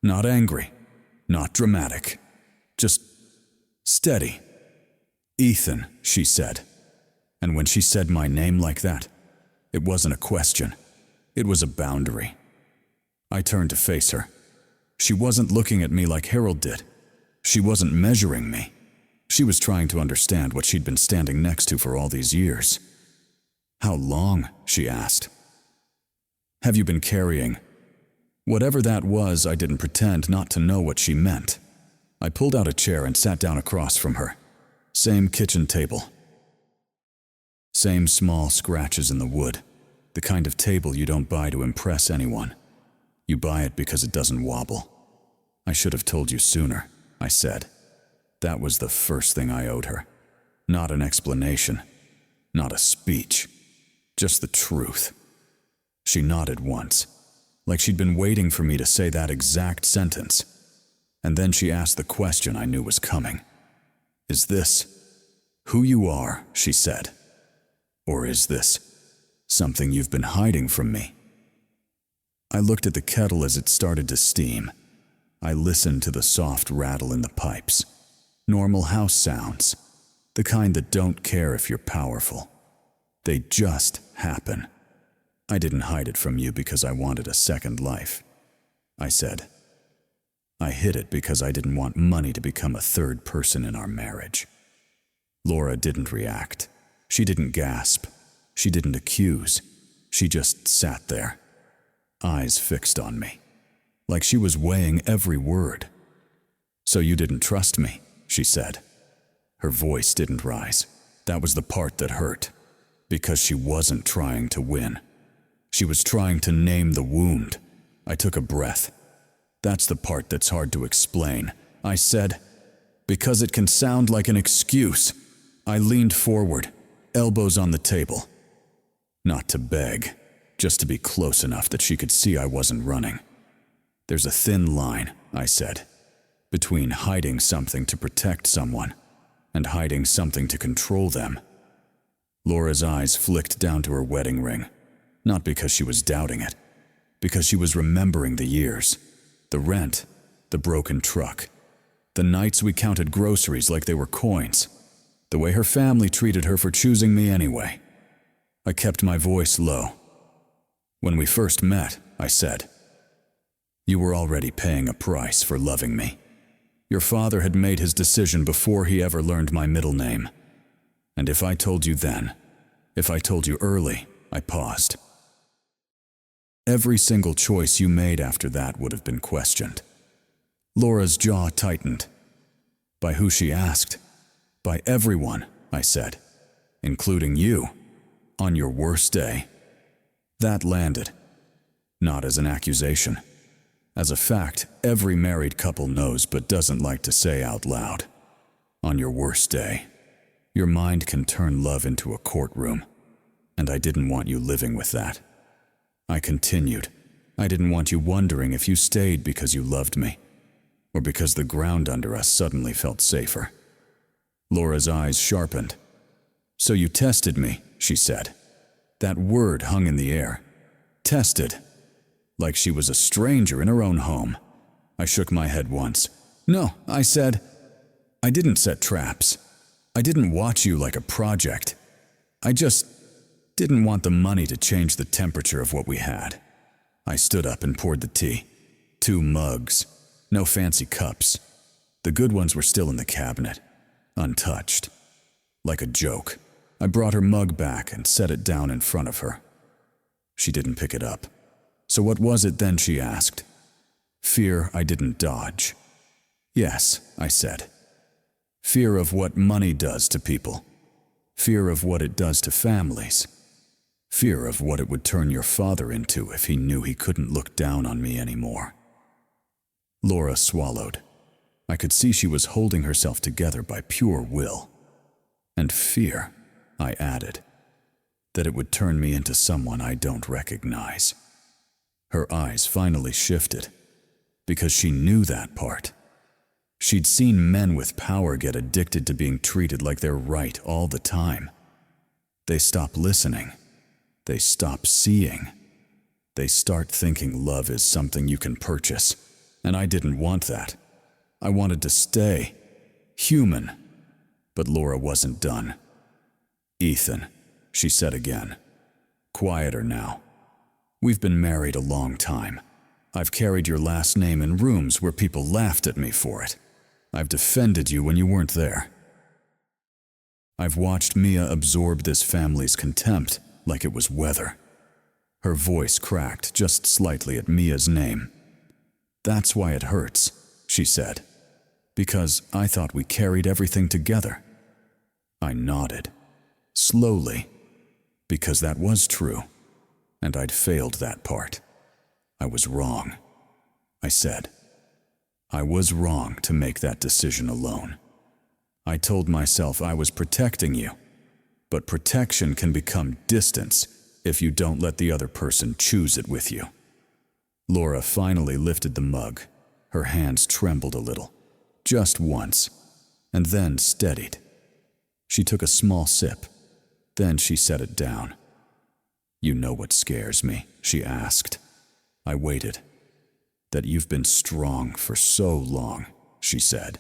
Not angry, not dramatic, just steady. "Ethan," she said. And when she said my name like that, it wasn't a question. It was a boundary. I turned to face her. She wasn't looking at me like Harold did. She wasn't measuring me. She was trying to understand what she'd been standing next to for all these years. "How long?" she asked. "Have you been carrying?" Whatever that was, I didn't pretend not to know what she meant. I pulled out a chair and sat down across from her. Same kitchen table. Same small scratches in the wood. The kind of table you don't buy to impress anyone. You buy it because it doesn't wobble. "I should have told you sooner," I said. That was the first thing I owed her. Not an explanation. Not a speech. Just the truth. She nodded once, like she'd been waiting for me to say that exact sentence. And then she asked the question I knew was coming. "Is this who you are?" she said. "Or is this something you've been hiding from me?" I looked at the kettle as it started to steam. I listened to the soft rattle in the pipes. Normal house sounds. The kind that don't care if you're powerful. They just happen. "I didn't hide it from you because I wanted a second life," I said. "I hid it because I didn't want money to become a third person in our marriage." Laura didn't react. She didn't gasp. She didn't accuse. She just sat there, eyes fixed on me, like she was weighing every word. "So you didn't trust me," she said. Her voice didn't rise. That was the part that hurt, because she wasn't trying to win. She was trying to name the wound. I took a breath. "That's the part that's hard to explain," I said, "because it can sound like an excuse." I leaned forward, elbows on the table. Not to beg, just to be close enough that she could see I wasn't running. "There's a thin line," I said, "between hiding something to protect someone and hiding something to control them." Laura's eyes flicked down to her wedding ring, not because she was doubting it, because she was remembering the years, the rent, the broken truck, the nights we counted groceries like they were coins, the way her family treated her for choosing me anyway. I kept my voice low. "When we first met," I said, "you were already paying a price for loving me. Your father had made his decision before he ever learned my middle name. And if I told you then, if I told you early," I paused, "every single choice you made after that would have been questioned." Laura's jaw tightened. "By who?" she asked. "By everyone," I said, "including you, on your worst day." That landed, not as an accusation. As a fact, every married couple knows but doesn't like to say out loud. On your worst day, your mind can turn love into a courtroom, and I didn't want you living with that. I continued. I didn't want you wondering if you stayed because you loved me, or because the ground under us suddenly felt safer. Laura's eyes sharpened. So you tested me, she said. That word hung in the air. Tested. Like she was a stranger in her own home. I shook my head once. No, I said, I didn't set traps. I didn't watch you like a project. I just didn't want the money to change the temperature of what we had. I stood up and poured the tea. 2 mugs. No fancy cups. The good ones were still in the cabinet, untouched. Like a joke, I brought her mug back and set it down in front of her. She didn't pick it up. So what was it then, she asked. Fear I didn't dodge. Yes, I said. Fear of what money does to people. Fear of what it does to families. Fear of what it would turn your father into if he knew he couldn't look down on me anymore. Laura swallowed. I could see she was holding herself together by pure will. And fear, I added, that it would turn me into someone I don't recognize. Her eyes finally shifted, because she knew that part. She'd seen men with power get addicted to being treated like they're right all the time. They stop listening. They stop seeing. They start thinking love is something you can purchase, and I didn't want that. I wanted to stay human, but Laura wasn't done. Ethan, she said again, quieter now. We've been married a long time. I've carried your last name in rooms where people laughed at me for it. I've defended you when you weren't there. I've watched Mia absorb this family's contempt like it was weather. Her voice cracked just slightly at Mia's name. That's why it hurts, she said, because I thought we carried everything together. I nodded, slowly, because that was true, and I'd failed that part. I was wrong. I said, I was wrong to make that decision alone. I told myself I was protecting you, but protection can become distance if you don't let the other person choose it with you. Laura finally lifted the mug. Her hands trembled a little, just once, and then steadied. She took a small sip, then she set it down. You know what scares me, she asked. I waited. That you've been strong for so long, she said.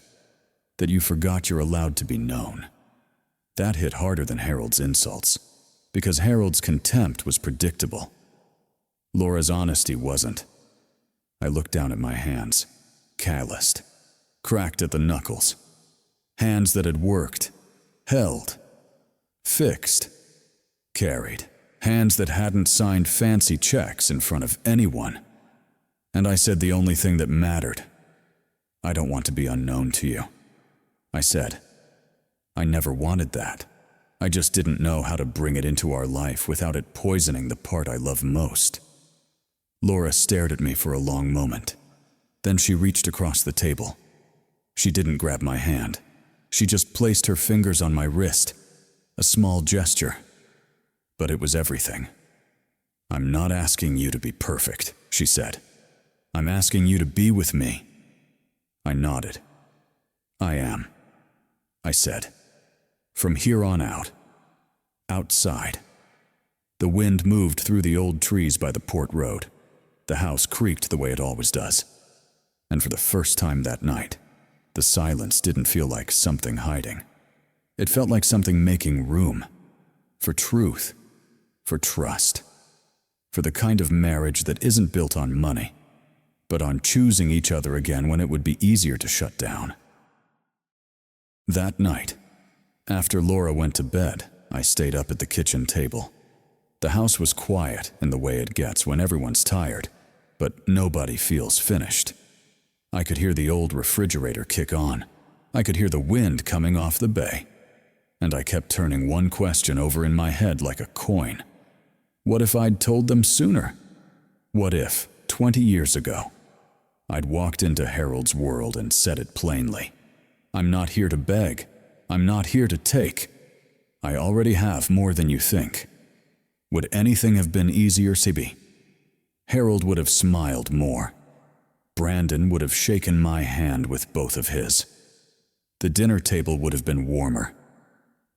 That you forgot you're allowed to be known. That hit harder than Harold's insults, because Harold's contempt was predictable. Laura's honesty wasn't. I looked down at my hands, calloused, cracked at the knuckles. Hands that had worked, held, fixed, carried. Hands that hadn't signed fancy checks in front of anyone. And I said the only thing that mattered. I don't want to be unknown to you. I said, I never wanted that. I just didn't know how to bring it into our life without it poisoning the part I love most. Laura stared at me for a long moment. Then she reached across the table. She didn't grab my hand. She just placed her fingers on my wrist. A small gesture. But it was everything. I'm not asking you to be perfect, she said. I'm asking you to be with me. I nodded. I am, I said. From here on out. Outside. The wind moved through the old trees by the port road. The house creaked the way it always does. And for the first time that night, the silence didn't feel like something hiding. It felt like something making room. For truth. For trust. For the kind of marriage that isn't built on money, but on choosing each other again when it would be easier to shut down. That night, after Laura went to bed, I stayed up at the kitchen table. The house was quiet in the way it gets when everyone's tired, but nobody feels finished. I could hear the old refrigerator kick on. I could hear the wind coming off the bay. And I kept turning one question over in my head like a coin. What if I'd told them sooner? What if, 20 years ago, I'd walked into Harold's world and said it plainly? I'm not here to beg. I'm not here to take. I already have more than you think. Would anything have been easier, Sibi? Harold would have smiled more. Brandon would have shaken my hand with both of his. The dinner table would have been warmer.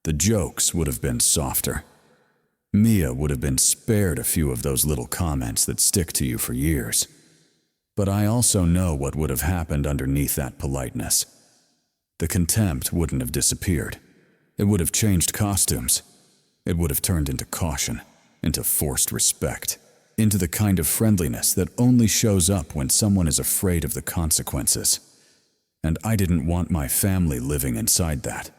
The jokes would have been softer. Mia would have been spared a few of those little comments that stick to you for years. But I also know what would have happened underneath that politeness. The contempt wouldn't have disappeared. It would have changed costumes. It would have turned into caution, into forced respect, into the kind of friendliness that only shows up when someone is afraid of the consequences. And I didn't want my family living inside that,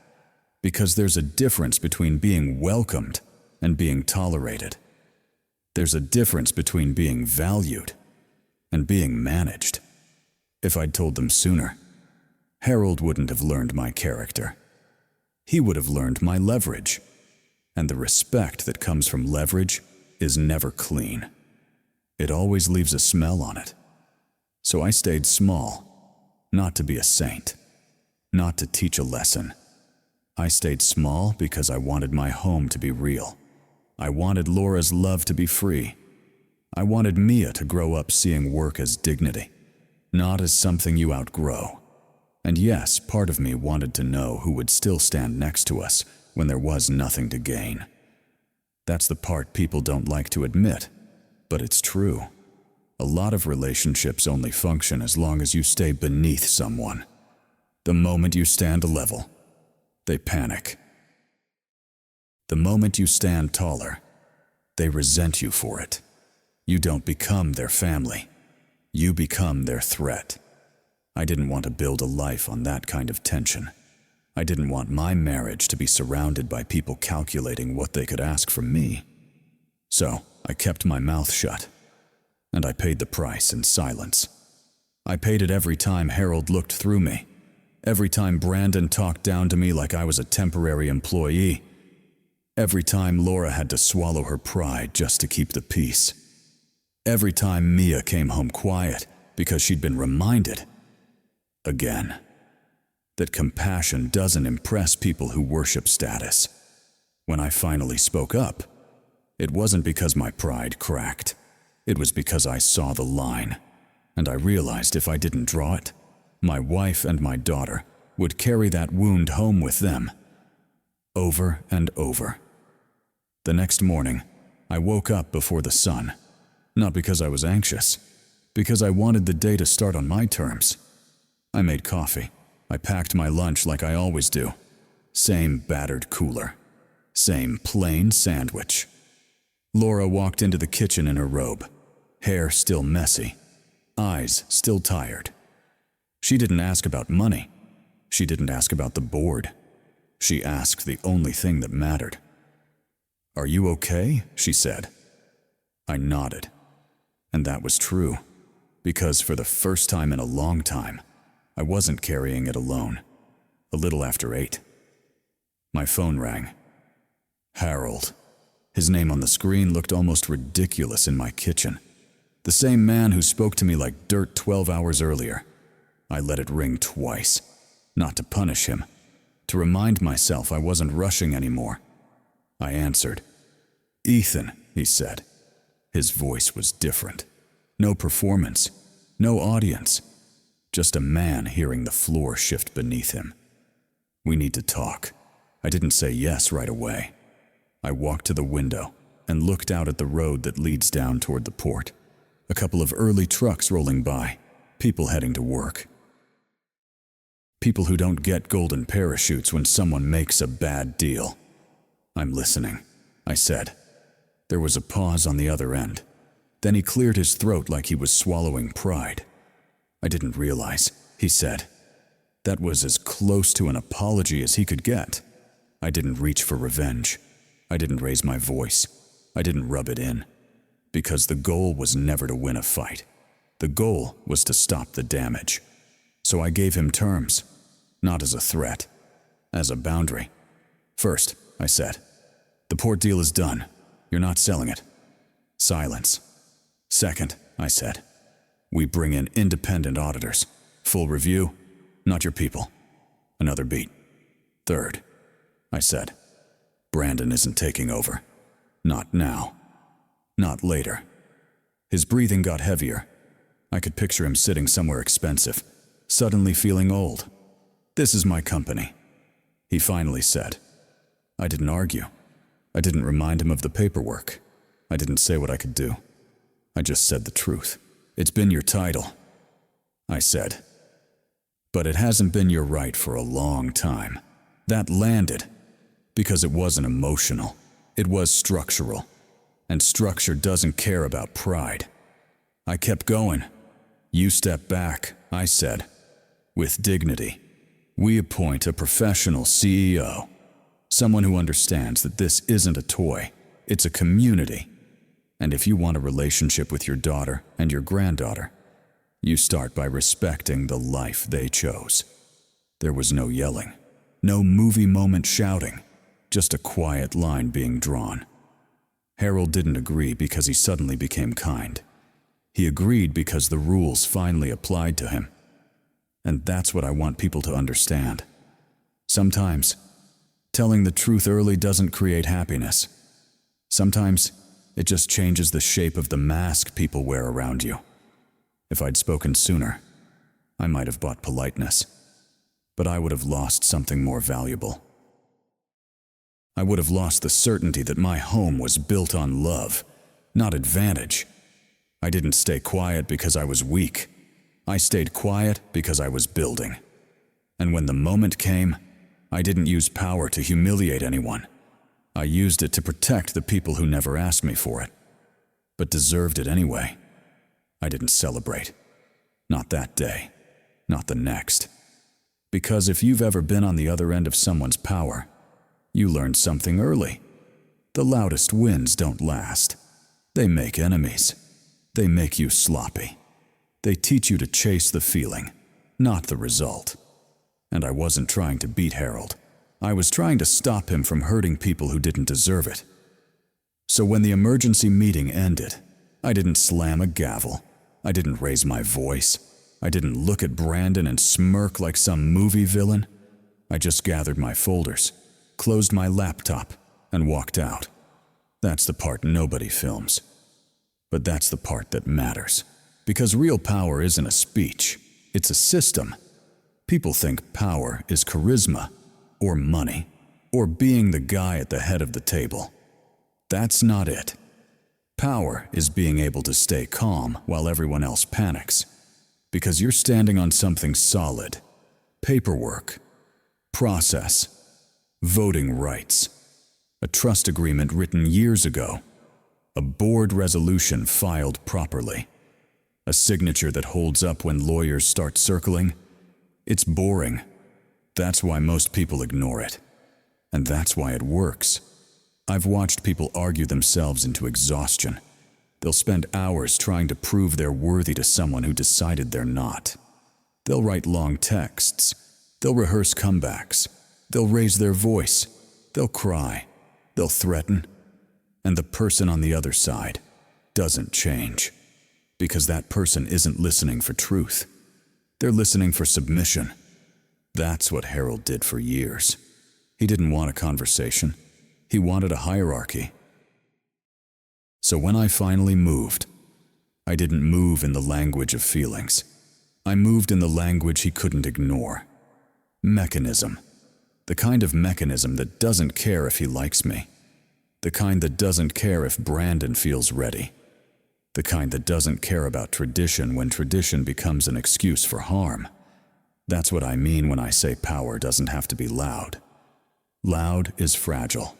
because there's a difference between being welcomed and being tolerated. There's a difference between being valued and being managed. If I'd told them sooner, Harold wouldn't have learned my character. He would have learned my leverage. And the respect that comes from leverage is never clean. It always leaves a smell on it. So I stayed small, not to be a saint, not to teach a lesson. I stayed small because I wanted my home to be real. I wanted Laura's love to be free. I wanted Mia to grow up seeing work as dignity, not as something you outgrow. And yes, part of me wanted to know who would still stand next to us when there was nothing to gain. That's the part people don't like to admit, but it's true. A lot of relationships only function as long as you stay beneath someone. The moment you stand a level, they panic. The moment you stand taller, they resent you for it. You don't become their family. You become their threat. I didn't want to build a life on that kind of tension. I didn't want my marriage to be surrounded by people calculating what they could ask from me. So I kept my mouth shut, and I paid the price in silence. I paid it every time Harold looked through me, every time Brandon talked down to me like I was a temporary employee, every time Laura had to swallow her pride just to keep the peace, every time Mia came home quiet because she'd been reminded, again, that compassion doesn't impress people who worship status. When I finally spoke up, it wasn't because my pride cracked. It was because I saw the line, and I realized if I didn't draw it, my wife and my daughter would carry that wound home with them, over and over. The next morning, I woke up before the sun, not because I was anxious, because I wanted the day to start on my terms. I made coffee. I packed my lunch like I always do. Same battered cooler. Same plain sandwich. Laura walked into the kitchen in her robe, hair still messy, eyes still tired. She didn't ask about money. She didn't ask about the board. She asked the only thing that mattered. "Are you okay?" she said. I nodded. And that was true, because for the first time in a long time, I wasn't carrying it alone. A little after 8. My phone rang. Harold. His name on the screen looked almost ridiculous in my kitchen. The same man who spoke to me like dirt 12 hours earlier. I let it ring twice, not to punish him, to remind myself I wasn't rushing anymore. I answered. "Ethan," he said. His voice was different. No performance, no audience. Just a man hearing the floor shift beneath him. "We need to talk." I didn't say yes right away. I walked to the window and looked out at the road that leads down toward the port. A couple of early trucks rolling by, people heading to work. People who don't get golden parachutes when someone makes a bad deal. "I'm listening," I said. There was a pause on the other end. Then he cleared his throat like he was swallowing pride. "I didn't realize," he said. That was as close to an apology as he could get. I didn't reach for revenge. I didn't raise my voice. I didn't rub it in. Because the goal was never to win a fight. The goal was to stop the damage. So I gave him terms, not as a threat, as a boundary. "First," I said, "the port deal is done. You're not selling it." Silence. "Second," I said, "we bring in independent auditors. Full review, not your people." Another beat. "Third," I said, "Brandon isn't taking over. Not now. Not later." His breathing got heavier. I could picture him sitting somewhere expensive, suddenly feeling old. "This is my company," he finally said. I didn't argue. I didn't remind him of the paperwork. I didn't say what I could do. I just said the truth. "It's been your title," I said. "But it hasn't been your right for a long time." That landed, because it wasn't emotional. It was structural. And structure doesn't care about pride. I kept going. "You step back," I said, "with dignity. We appoint a professional CEO, someone who understands that this isn't a toy, it's a community. And if you want a relationship with your daughter and your granddaughter, you start by respecting the life they chose." There was no yelling, no movie moment shouting, just a quiet line being drawn. Harold didn't agree because he suddenly became kind. He agreed because the rules finally applied to him. And that's what I want people to understand. Sometimes, telling the truth early doesn't create happiness. Sometimes, it just changes the shape of the mask people wear around you. If I'd spoken sooner, I might have bought politeness, but I would have lost something more valuable. I would have lost the certainty that my home was built on love, not advantage. I didn't stay quiet because I was weak. I stayed quiet because I was building. And when the moment came, I didn't use power to humiliate anyone. I used it to protect the people who never asked me for it, but deserved it anyway. I didn't celebrate. Not that day. Not the next. Because if you've ever been on the other end of someone's power, you learned something early. The loudest winds don't last. They make enemies. They make you sloppy. They teach you to chase the feeling, not the result. And I wasn't trying to beat Harold. I was trying to stop him from hurting people who didn't deserve it. So when the emergency meeting ended, I didn't slam a gavel. I didn't raise my voice. I didn't look at Brandon and smirk like some movie villain. I just gathered my folders, closed my laptop, and walked out. That's the part nobody films. But that's the part that matters. Because real power isn't a speech, it's a system. People think power is charisma, or money, or being the guy at the head of the table. That's not it. Power is being able to stay calm while everyone else panics. Because you're standing on something solid. Paperwork, process, voting rights, a trust agreement written years ago, a board resolution filed properly, a signature that holds up when lawyers start circling. It's boring. That's why most people ignore it. And that's why it works. I've watched people argue themselves into exhaustion. They'll spend hours trying to prove they're worthy to someone who decided they're not. They'll write long texts. They'll rehearse comebacks. They'll raise their voice. They'll cry. They'll threaten. And the person on the other side doesn't change. Because that person isn't listening for truth. They're listening for submission. That's what Harold did for years. He didn't want a conversation. He wanted a hierarchy. So when I finally moved, I didn't move in the language of feelings. I moved in the language he couldn't ignore. Mechanism. The kind of mechanism that doesn't care if he likes me. The kind that doesn't care if Brandon feels ready. The kind that doesn't care about tradition when tradition becomes an excuse for harm. That's what I mean when I say power doesn't have to be loud. Loud is fragile.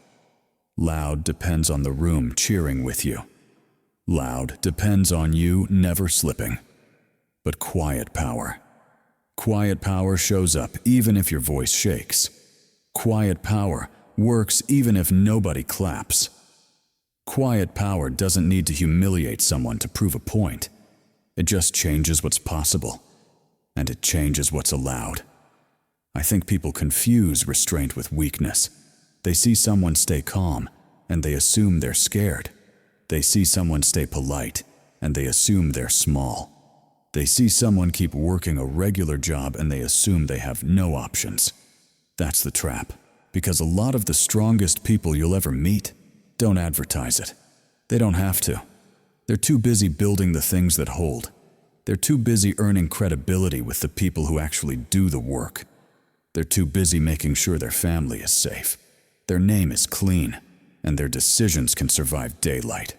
Loud depends on the room cheering with you. Loud depends on you never slipping. But quiet power. Quiet power shows up even if your voice shakes. Quiet power works even if nobody claps. Quiet power doesn't need to humiliate someone to prove a point. It just changes what's possible. And it changes what's allowed. I think people confuse restraint with weakness. They see someone stay calm, and they assume they're scared. They see someone stay polite, and they assume they're small. They see someone keep working a regular job, and they assume they have no options. That's the trap, because a lot of the strongest people you'll ever meet don't advertise it. They don't have to. They're too busy building the things that hold. They're too busy earning credibility with the people who actually do the work. They're too busy making sure their family is safe, their name is clean, and their decisions can survive daylight.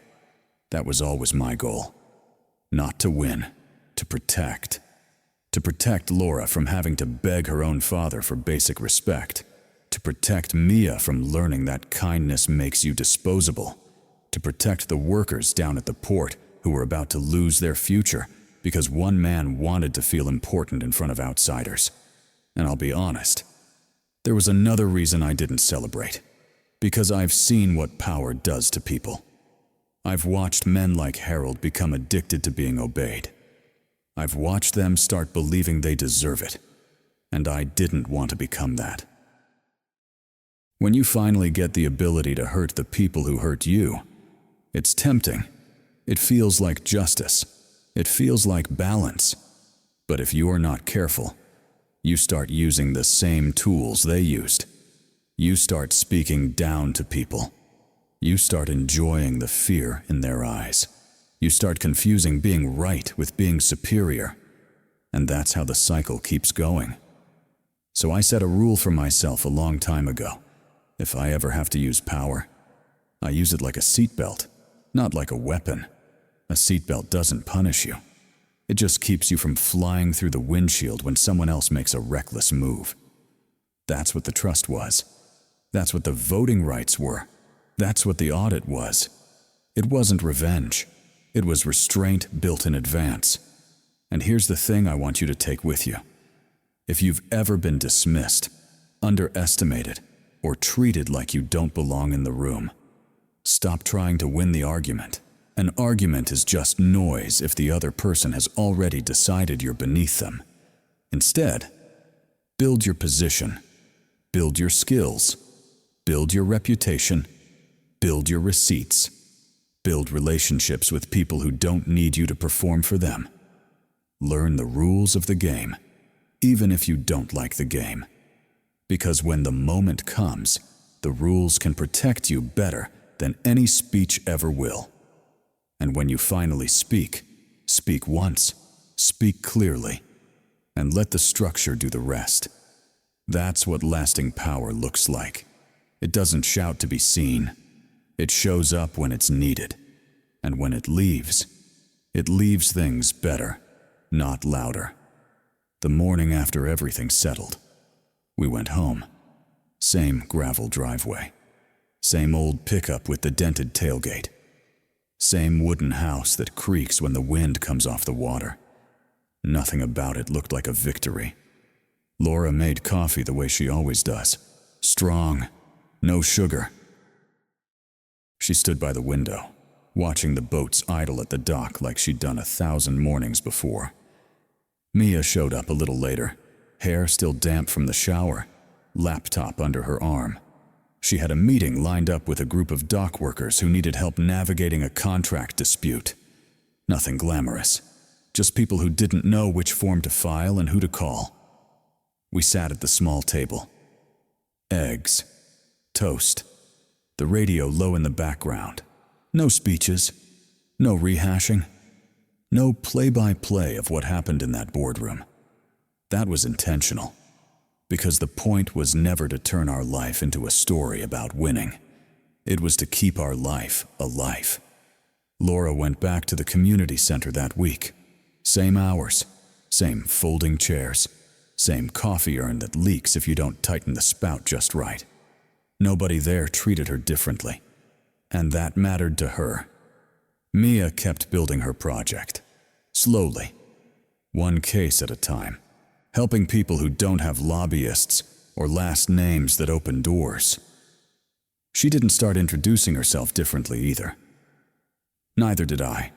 That was always my goal. Not to win, to protect. To protect Laura from having to beg her own father for basic respect. To protect Mia from learning that kindness makes you disposable. To protect the workers down at the port who were about to lose their future because one man wanted to feel important in front of outsiders. And I'll be honest, there was another reason I didn't celebrate. Because I've seen what power does to people. I've watched men like Harold become addicted to being obeyed. I've watched them start believing they deserve it. And I didn't want to become that. When you finally get the ability to hurt the people who hurt you, it's tempting. It feels like justice. It feels like balance. But if you're not careful, you start using the same tools they used. You start speaking down to people. You start enjoying the fear in their eyes. You start confusing being right with being superior. And that's how the cycle keeps going. So I set a rule for myself a long time ago. If I ever have to use power, I use it like a seatbelt, not like a weapon. A seatbelt doesn't punish you. It just keeps you from flying through the windshield when someone else makes a reckless move. That's what the trust was. That's what the voting rights were. That's what the audit was. It wasn't revenge. It was restraint built in advance. And here's the thing I want you to take with you. If you've ever been dismissed, underestimated, or treated like you don't belong in the room, stop trying to win the argument. An argument is just noise if the other person has already decided you're beneath them. Instead, build your position, build your skills, build your reputation, build your receipts, build relationships with people who don't need you to perform for them. Learn the rules of the game, even if you don't like the game. Because when the moment comes, the rules can protect you better than any speech ever will. And when you finally speak, speak once, speak clearly, and let the structure do the rest. That's what lasting power looks like. It doesn't shout to be seen. It shows up when it's needed. And when it leaves things better, not louder. The morning after everything settled, we went home. Same gravel driveway. Same old pickup with the dented tailgate. Same wooden house that creaks when the wind comes off the water. Nothing about it looked like a victory. Laura made coffee the way she always does. Strong, no sugar. She stood by the window, watching the boats idle at the dock like she'd done 1,000 mornings before. Mia showed up a little later, hair still damp from the shower, laptop under her arm. She had a meeting lined up with a group of dock workers who needed help navigating a contract dispute. Nothing glamorous, just people who didn't know which form to file and who to call. We sat at the small table. Eggs, toast, the radio low in the background. No speeches, no rehashing, no play-by-play of what happened in that boardroom. That was intentional, because the point was never to turn our life into a story about winning. It was to keep our life alive. Laura went back to the community center that week. Same hours, same folding chairs, same coffee urn that leaks if you don't tighten the spout just right. Nobody there treated her differently, and that mattered to her. Mia kept building her project, slowly, one case at a time, helping people who don't have lobbyists or last names that open doors. She didn't start introducing herself differently either. Neither did I.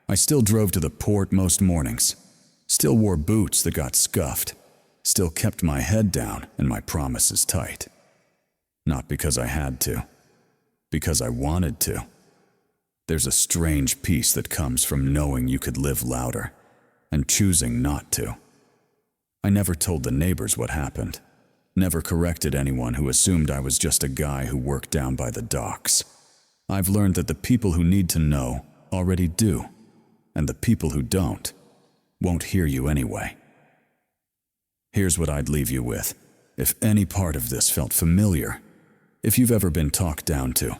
I still drove to the port most mornings, still wore boots that got scuffed, still kept my head down and my promises tight. Not because I had to, because I wanted to. There's a strange peace that comes from knowing you could live louder and choosing not to. I never told the neighbors what happened, never corrected anyone who assumed I was just a guy who worked down by the docks. I've learned that the people who need to know already do, and the people who don't won't hear you anyway. Here's what I'd leave you with. If any part of this felt familiar, if you've ever been talked down to,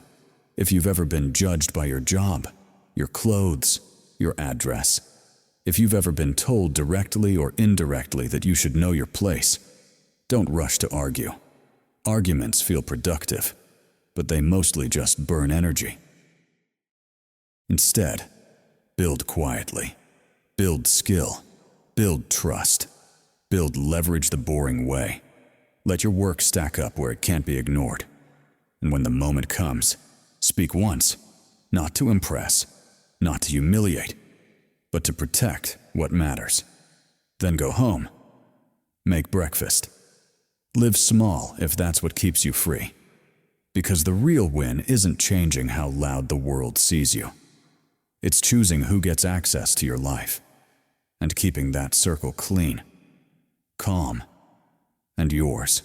if you've ever been judged by your job, your clothes, your address, if you've ever been told directly or indirectly that you should know your place, don't rush to argue. Arguments feel productive, but they mostly just burn energy. Instead, build quietly, build skill, build trust, build leverage the boring way. Let your work stack up where it can't be ignored. And when the moment comes, speak once, not to impress, not to humiliate, but to protect what matters. Then go home, make breakfast. Live small if that's what keeps you free. Because the real win isn't changing how loud the world sees you. It's choosing who gets access to your life and keeping that circle clean, calm, and yours.